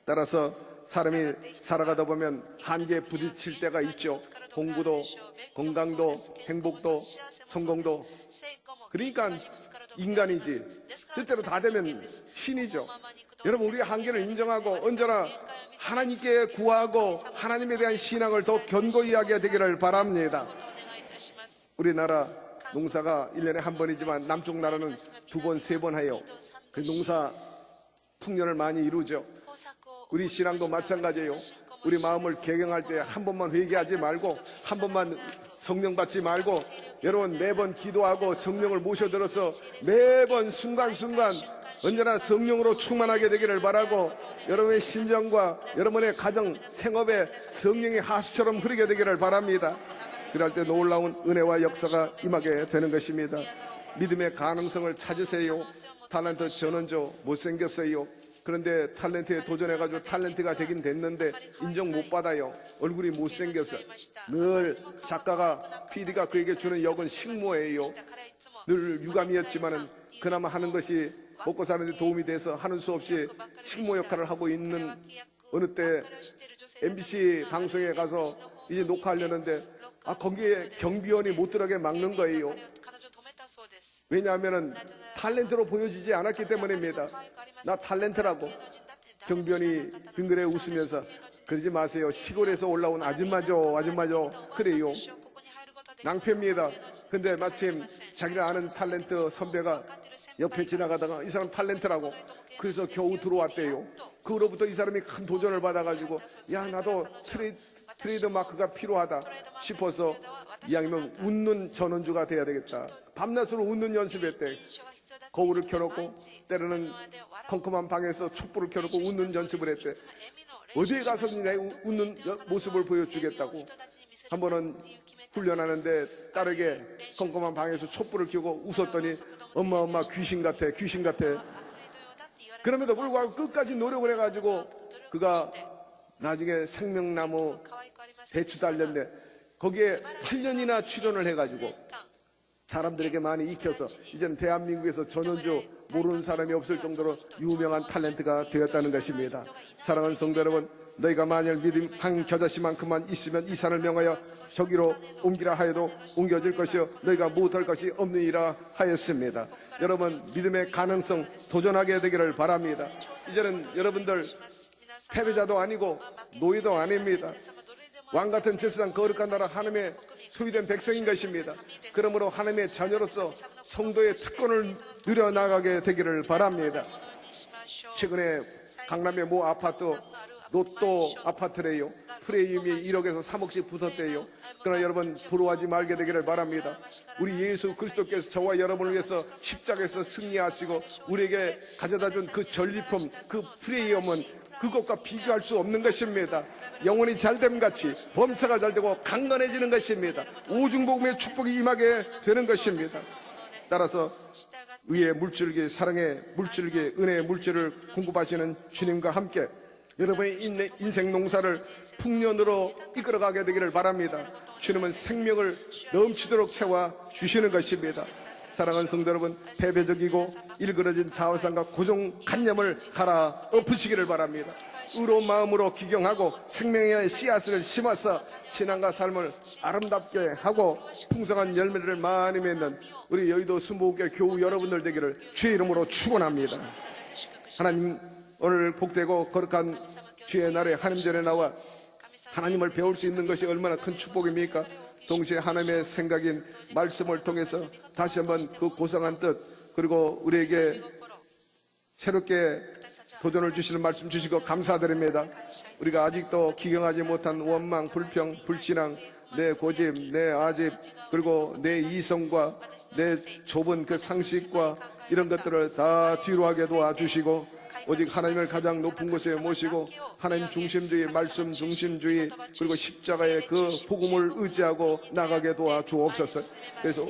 따라서 사람이 살아가다 보면 한계에 부딪힐 때가 있죠. 공부도, 건강도, 행복도, 성공도. 그러니까 인간이지. 때때로 다 되면 신이죠. 여러분 우리의 한계를 인정하고 언제나 하나님께 구하고 하나님에 대한 신앙을 더 견고히 하게 되기를 바랍니다. 우리나라 농사가 1년에 한 번이지만 남쪽 나라는 2번, 3번 해요. 그 농사 풍년을 많이 이루죠. 우리 신앙도 마찬가지예요. 우리 마음을 개경할 때 한 번만 회개하지 말고 한 번만 성령 받지 말고 여러분 매번 기도하고 성령을 모셔들어서 매번 순간순간 언제나 성령으로 충만하게 되기를 바라고 여러분의 심정과 여러분의 가정, 생업에 성령의 하수처럼 흐르게 되기를 바랍니다. 그럴 때 놀라운 은혜와 역사가 임하게 되는 것입니다. 믿음의 가능성을 찾으세요. 탤런트 전원조 못생겼어요. 그런데 탤런트에 도전해가지고 탤런트가 되긴 됐는데 인정 못 받아요. 얼굴이 못생겨서. 늘 작가가, PD가 그에게 주는 역은 식모예요. 늘 유감이었지만은 그나마 하는 것이 먹고 사는 데 도움이 돼서 하는 수 없이 식모 역할을 하고 있는 어느 때 MBC 방송에 가서 이제 녹화하려는데 거기에 경비원이 못 들어가게 막는 거예요. 왜냐하면 탤런트로 보여지지 않았기 때문입니다. 나 탤런트라고. 경비원이 빙그레 웃으면서 그러지 마세요. 시골에서 올라온 아줌마죠. 그래요. 낭패입니다. 근데 마침 자기가 아는 탤런트 선배가 옆에 지나가다가 이 사람 탤런트라고 그래서 겨우 들어왔대요. 그로부터 이 사람이 큰 도전을 받아가지고 야 나도 트레이드 마크가 필요하다 싶어서 이왕이면 웃는 전원주가 돼야 되겠다. 밤낮으로 웃는 연습했대. 거울을 켜놓고 때로는 컴컴한 방에서 촛불을 켜놓고 웃는 연습을 했대. 어디에 가서 내 웃는 모습을 보여주겠다고. 한 번은 훈련하는데 딸에게 컴컴한 방에서 촛불을 켜고 웃었더니 엄마 귀신 같아. 그럼에도 불구하고 끝까지 노력을 해가지고 그가 나중에 생명나무 배추 달렸는데 거기에 8년이나 출연을 해가지고 사람들에게 많이 익혀서 이제는 대한민국에서 전원주 모르는 사람이 없을 정도로 유명한 탤런트가 되었다는 것입니다. 사랑하는 성도 여러분, 너희가 만일 믿음 한 겨자씨만큼만 있으면 이 산을 명하여 저기로 옮기라 하여도 옮겨질 것이요 너희가 못할 것이 없느니라 하였습니다. 여러분 믿음의 가능성 도전하게 되기를 바랍니다. 이제는 여러분들 패배자도 아니고 노예도 아닙니다. 왕같은 제사장 거룩한 나라 하나님의 소유된 백성인 것입니다. 그러므로 하나님의 자녀로서 성도의 특권을 누려나가게 되기를 바랍니다. 최근에 강남의 모 아파트 로또 아파트래요. 프레임이 1억에서 3억씩 붙었대요. 그러나 여러분 부러워하지 말게 되기를 바랍니다. 우리 예수 그리스도께서 저와 여러분을 위해서 십자가에서 승리하시고 우리에게 가져다준 그 전리품, 그 프레임은 그것과 비교할 수 없는 것입니다. 영혼이 잘됨 같이 범사가 잘되고 강건해지는 것입니다. 오중복음의 축복이 임하게 되는 것입니다. 따라서 의의 물줄기, 사랑의 물줄기, 은혜의 물질을 공급하시는 주님과 함께 여러분의 인생 농사를 풍년으로 이끌어가게 되기를 바랍니다. 주님은 생명을 넘치도록 채워 주시는 것입니다. 사랑하는 성도 여러분, 패배적이고 일그러진 자화상과 고정관념을 갈아 엎으시기를 바랍니다. 의로운 마음으로 기경하고 생명의 씨앗을 심어서 신앙과 삶을 아름답게 하고 풍성한 열매를 많이 맺는 우리 여의도 순복음교회 교우 여러분들 되기를 주의 이름으로 축원합니다. 하나님, 오늘 복되고 거룩한 주의 날에 하나님 전에 나와 하나님을 배울 수 있는 것이 얼마나 큰 축복입니까? 동시에 하나님의 생각인 말씀을 통해서 다시 한번 그 고상한 뜻 그리고 우리에게 새롭게 도전을 주시는 말씀 주시고 감사드립니다. 우리가 아직도 기경하지 못한 원망, 불평, 불신앙, 내 고집, 내 아집 그리고 내 이성과 내 좁은 그 상식과 이런 것들을 다 뒤로 하게 도와주시고 오직 하나님을 가장 높은 곳에 모시고 하나님 중심주의, 말씀 중심주의, 그리고 십자가의 그 복음을 의지하고 나가게 도와 주옵소서. 그래서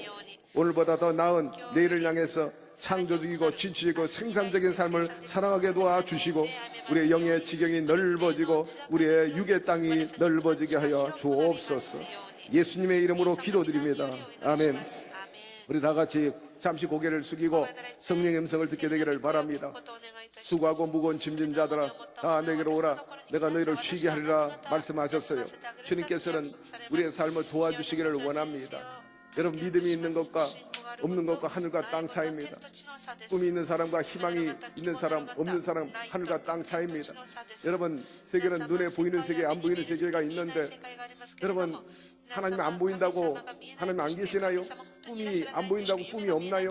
오늘보다 더 나은 내일을 향해서 창조적이고 지치고 생산적인 삶을 살아가게 도와주시고 우리의 영의 지경이 넓어지고 우리의 육의 땅이 넓어지게 하여 주옵소서. 예수님의 이름으로 기도드립니다. 아멘. 우리 다 같이 잠시 고개를 숙이고 성령의 음성을 듣게 되기를 바랍니다. 수고하고 무거운 짐진 자들아 다 내게로 오라, 내가 너희를 쉬게 하리라 말씀하셨어요. 주님께서는 우리의 삶을 도와주시기를 원합니다. 여러분, 믿음이 있는 것과 없는 것과 하늘과 땅 차이입니다. 꿈이 있는 사람과 희망이 있는 사람, 없는 사람, 하늘과 땅 차이입니다. 여러분, 세계는 눈에 보이는 세계, 안 보이는 세계가 있는데 여러분, 하나님 안 보인다고 하나님 안 계시나요? 꿈이 안 보인다고 꿈이 없나요?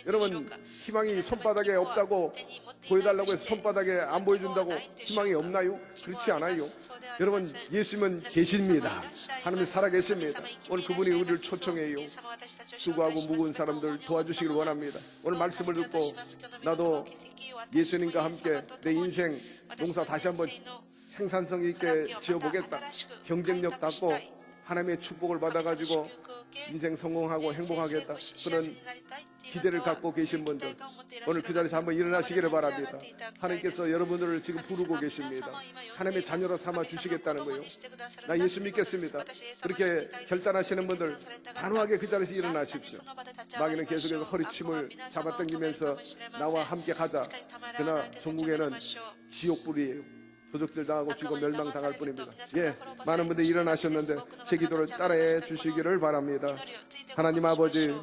여러분, 희망이 손바닥에 없다고 보여달라고 해서 손바닥에 안 보여준다고 희망이 없나요? 그렇지 않아요. 여러분, 예수님은 계십니다. 하나님이 살아계십니다. 오늘 그분이 우리를 초청해요. 수고하고 무거운 사람들 도와주시길 원합니다. 오늘 말씀을 듣고 나도 예수님과 함께 내 인생 농사 다시 한번 생산성 있게 지어보겠다, 경쟁력 갖고 하나님의 축복을 받아가지고 인생 성공하고 행복하겠다, 그런 기대를 갖고 계신 분들 오늘 그 자리에서 한번 일어나시기를 바랍니다. 하나님께서 여러분들을 지금 부르고 계십니다. 하나님의 자녀로 삼아 주시겠다는 거예요. 나 예수 믿겠습니다. 그렇게 결단하시는 분들 단호하게 그 자리에서 일어나십시오. 마귀는 계속해서 허리춤을 잡아당기면서 나와 함께 가자. 그러나 전국에는 지옥불이에요. 도적질 당하고 죽어 멸망당할 뿐입니다. 예, 많은 분들이 일어나셨는데 제 기도를 따라해 주시기를 바랍니다. 하나님 아버지,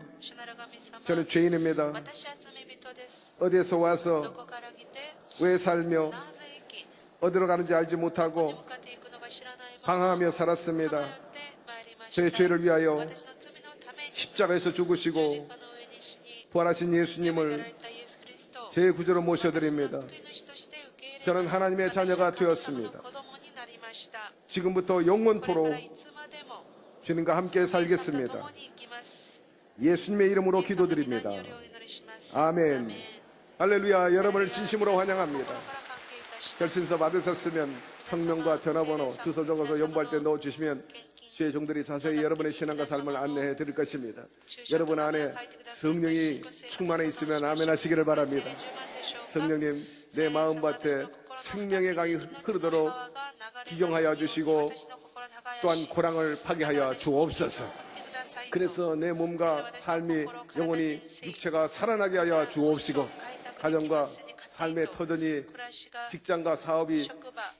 저는 죄인입니다. 어디에서 와서 왜 살며 어디로 가는지 알지 못하고 방황하며 살았습니다. 저의 죄를 위하여 십자가에서 죽으시고 부활하신 예수님을 제 구주로 모셔드립니다. 저는 하나님의 자녀가 되었습니다. 지금부터 영원토록 주님과 함께 살겠습니다. 예수님의 이름으로 기도드립니다. 아멘. 할렐루야. 여러분을 진심으로 환영합니다. 결신서 받으셨으면 성명과 전화번호, 주소 적어서 연부할 때 넣어주시면 주의 종들이 자세히 여러분의 신앙과 삶을 안내해 드릴 것입니다. 여러분 안에 성령이 충만해 있으면 아멘 하시기를 바랍니다. 성령님, 내 마음밭에 생명의 강이 흐르도록 기경하여 주시고 또한 고랑을 파괴하여 주옵소서. 그래서 내 몸과 삶이 영혼이 육체가 살아나게 하여 주옵시고 가정과 삶의 터전이 직장과 사업이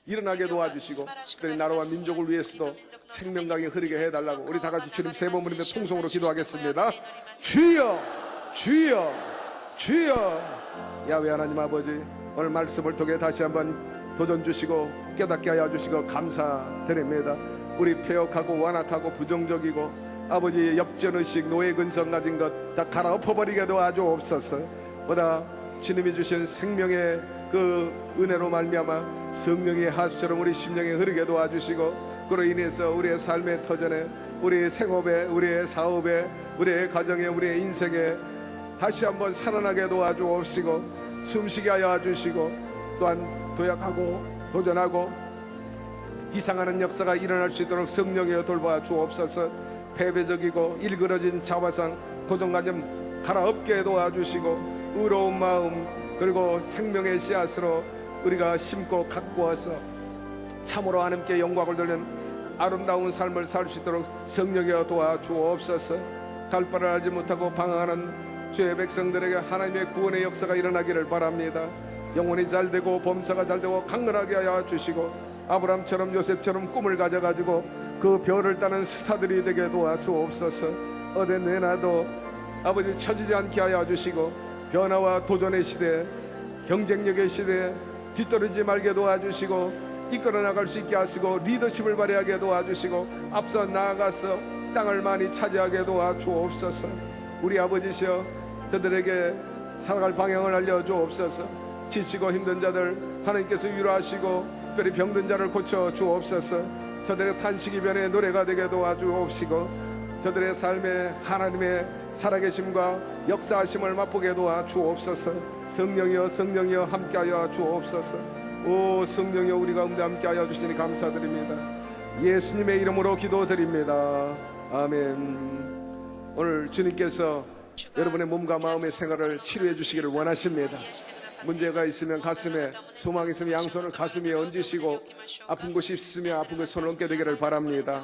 일어나게 도와주시고 특별히 나라와 민족을 위해서도 생명강이 흐르게 해달라고 우리 다같이 주님 세 번 부르며 통성으로 기도하겠습니다. 주여 주여 주여. 야훼 하나님 아버지, 오늘 말씀을 통해 다시 한번 도전 주시고 깨닫게 하여 주시고 감사드립니다. 우리 폐역하고 완악하고 부정적이고 아버지 역전의식, 노예 근성 가진 것 다 갈아엎어버리게 도와주옵소서. 보다 주님이 주신 생명의 그 은혜로 말미암아 성령의 하수처럼 우리 심령에 흐르게 도와주시고 그로 인해서 우리의 삶의 터전에, 우리의 생업에, 우리의 사업에, 우리의 가정에, 우리의 인생에 다시 한번 살아나게 도와주옵시고 숨쉬게 하여 주시고 또한 도약하고 도전하고 이상하는 역사가 일어날 수 있도록 성령이여 돌봐 주옵소서. 패배적이고 일그러진 자화상 고정관념 갈아엎게 도와주시고 의로운 마음 그리고 생명의 씨앗으로 우리가 심고 가꾸어서 참으로 하나님께 영광을 돌리는 아름다운 삶을 살 수 있도록 성령이여 도와주옵소서. 갈 바를 알지 못하고 방황하는 주의 백성들에게 하나님의 구원의 역사가 일어나기를 바랍니다. 영혼이 잘되고 범사가 잘되고 강건하게 하여 주시고 아브라함처럼 요셉처럼 꿈을 가져가지고 그 별을 따는 스타들이 되게 도와주옵소서. 어디 내놔도 아버지 처지지 않게 하여 주시고 변화와 도전의 시대, 경쟁력의 시대 뒤떨어지지 말게 도와주시고 이끌어 나갈 수 있게 하시고 리더십을 발휘하게 도와주시고 앞서 나아가서 땅을 많이 차지하게 도와주옵소서. 우리 아버지시여, 저들에게 살아갈 방향을 알려주옵소서. 지치고 힘든 자들 하나님께서 위로하시고 특별히 병든 자를 고쳐 주옵소서. 저들의 탄식이 변해 노래가 되게 도와주옵시고 저들의 삶에 하나님의 살아계심과 역사하심을 맛보게 도와주옵소서. 성령이여 성령이여 함께하여 주옵소서. 오 성령이여 우리 가운데 함께하여 주시니 감사드립니다. 예수님의 이름으로 기도드립니다. 아멘. 오늘 주님께서 여러분의 몸과 마음의 생활을 치료해 주시기를 원하십니다. 문제가 있으면 가슴에, 소망이 있으면 양손을 가슴 위에 얹으시고 아픈 곳이 있으면 아픈 곳에 손을 얹게 되기를 바랍니다.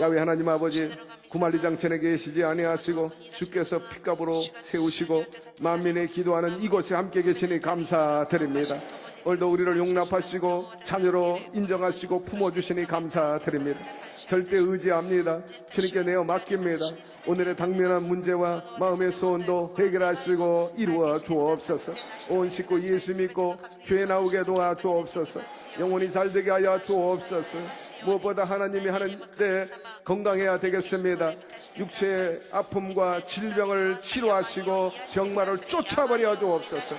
야훼 하나님 아버지, 구말리장천에 계시지 아니하시고 주께서 핏값으로 세우시고 만민의 기도하는 이곳에 함께 계시니 감사드립니다. 오늘도 우리를 용납하시고 자녀로 인정하시고 품어주시니 감사드립니다. 절대 의지합니다. 주님께 내어 맡깁니다. 오늘의 당면한 문제와 마음의 소원도 해결하시고 이루어 주옵소서. 온 식구 예수 믿고 교회 나오게 도와 주옵소서. 영혼이 잘되게 하여 주옵소서. 무엇보다 하나님이 하는데 건강해야 되겠습니다. 육체의 아픔과 질병을 치료하시고 병마를 쫓아버려 주옵소서.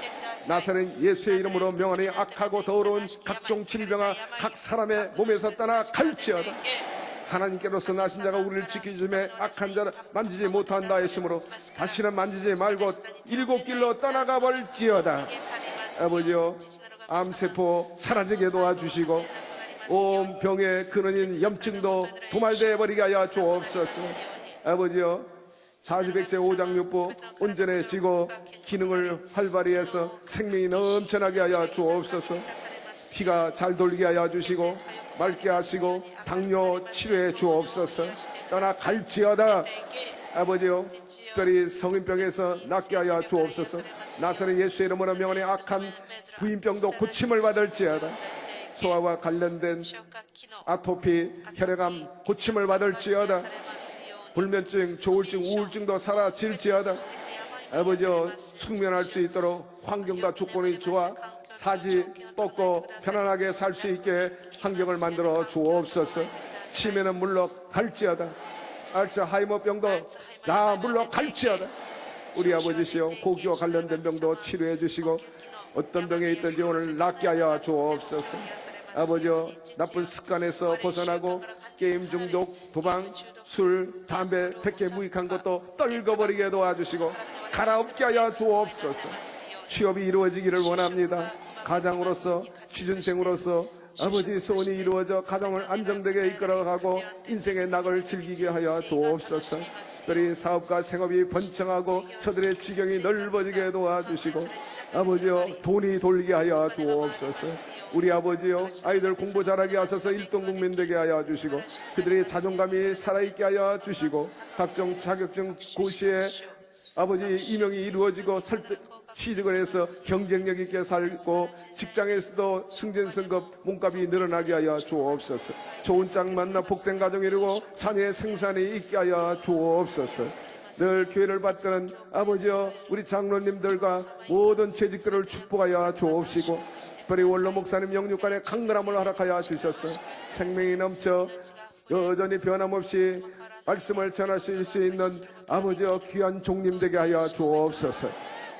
나사렛 예수의 이름으로 명하니 악하고 더러운 각종 질병아 각 사람의 몸에서 떠나 갈지어다. 하나님께로서 나신 자가 우리를 지키심에 악한 자를 만지지 못한다 했으므로 다시는 만지지 말고 일곱 길로 떠나가 볼지어다. 아버지여, 암세포 사라지게 도와주시고 온 병의 근원인 염증도 도말되어 버리게 하여 주옵소서. 아버지여, 40백세 5장육부 온전해지고 기능을 활발히 해서 생명이 넘쳐나게 하여 주옵소서. 피가 잘 돌게 하여 주시고 맑게 하시고 당뇨 치료해 주옵소서. 떠나 갈지어다. 아버지요, 특별히 성인병에서 낫게 하여 주옵소서. 나사렛 예수의 이름으로 명하니 악한 부인병도 고침을 받을지어다. 소화와 관련된 아토피, 혈액암 고침을 받을지어다. 불면증, 조울증, 우울증도 사라질지어다. 아버지여, 숙면할 수 있도록 환경과 조건이 좋아 사지 뻗고 편안하게 살 수 있게 환경을 만들어 주옵소서. 치매는 물러갈지어다. 알츠하이머병도 다 물러갈지어다. 우리 아버지시여, 고기와 관련된 병도 치료해 주시고 어떤 병에 있든지 오늘 낫게 하여 주옵소서. 아버지여, 나쁜 습관에서 벗어나고 게임 중독, 도박, 술, 담배, 백해 무익한 것도 떨궈버리게 도와주시고 갈아엎게 하여 주옵소서. 취업이 이루어지기를 원합니다. 가장으로서, 취준생으로서 아버지 소원이 이루어져 가정을 안정되게 이끌어가고 인생의 낙을 즐기게 하여 주옵소서. 특별히 사업과 생업이 번창하고 저들의 지경이 넓어지게 도와주시고 아버지여, 돈이 돌게 하여 주옵소서. 우리 아버지여, 아이들 공부 잘하게 하셔서 일등국민 되게 하여 주시고 그들의 자존감이 살아있게 하여 주시고 각종 자격증 고시에 아버지 임용이 이루어지고 취직을 해서 경쟁력 있게 살고 직장에서도 승진승급 몸값이 늘어나게 하여 주옵소서. 좋은 짝 만나 복된 가정 이루고 자녀의 생산이 있게 하여 주옵소서. 늘 교회를 받드는 아버지여, 우리 장로님들과 모든 재직들을 축복하여 주옵시고 특별히 원로 목사님 영육간에 강건함을 허락하여 주셔서 생명이 넘쳐 여전히 변함없이 말씀을 전하실 수 있는 아버지여, 귀한 종님 되게 하여 주옵소서.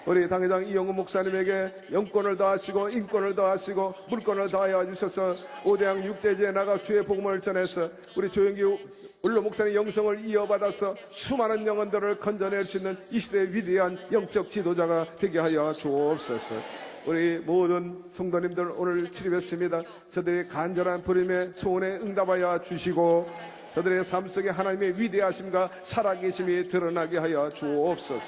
우리 당회장 이영우 목사님에게 영권을 더하시고 인권을 더하시고 물권을 더하여 주셔서 5대양 6대지에 나가 주의 복음을 전해서 우리 조영기 원로 목사님 영성을 이어받아서 수많은 영혼들을 건져낼 수 있는 이 시대의 위대한 영적 지도자가 되게 하여 주옵소서. 우리 모든 성도님들 오늘 출입했습니다. 저들의 간절한 부름에 소원에 응답하여 주시고 저들의 삶 속에 하나님의 위대하심과 살아계심이 드러나게 하여 주옵소서.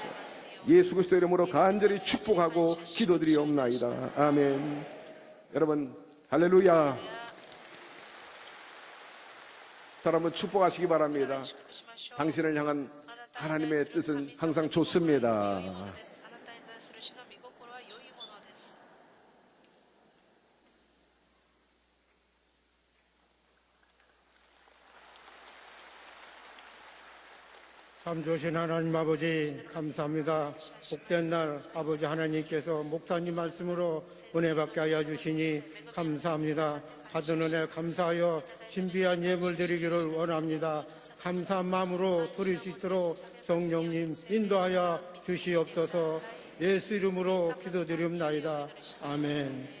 예수 그리스도 이름으로 간절히 축복하고 기도드리옵나이다. 아멘. 여러분 할렐루야. 사람은 축복하시기 바랍니다. 당신을 향한 하나님의 뜻은 항상 좋습니다. 참 좋으신 하나님 아버지 감사합니다. 복된 날 아버지 하나님께서 목사님 말씀으로 은혜 받게 하여 주시니 감사합니다. 받은 은혜 감사하여 신비한 예물 드리기를 원합니다. 감사한 마음으로 드릴 수 있도록 성령님 인도하여 주시옵소서. 예수 이름으로 기도드리옵나이다. 아멘.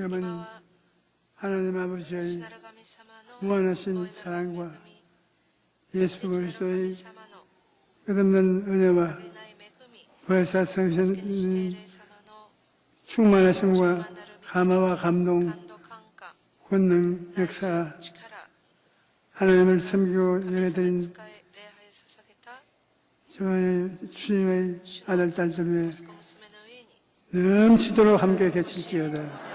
지금은 하나님 아버지의 무한하신 사랑과 예수 그리스도의 끝없는 은혜와 부활사 성신의 충만하심과 감화와 감동, 권능, 역사, 하나님을 섬기고 예배드린 저의 주님의 아들, 딸들 위해 넘치도록 함께 계실지어다.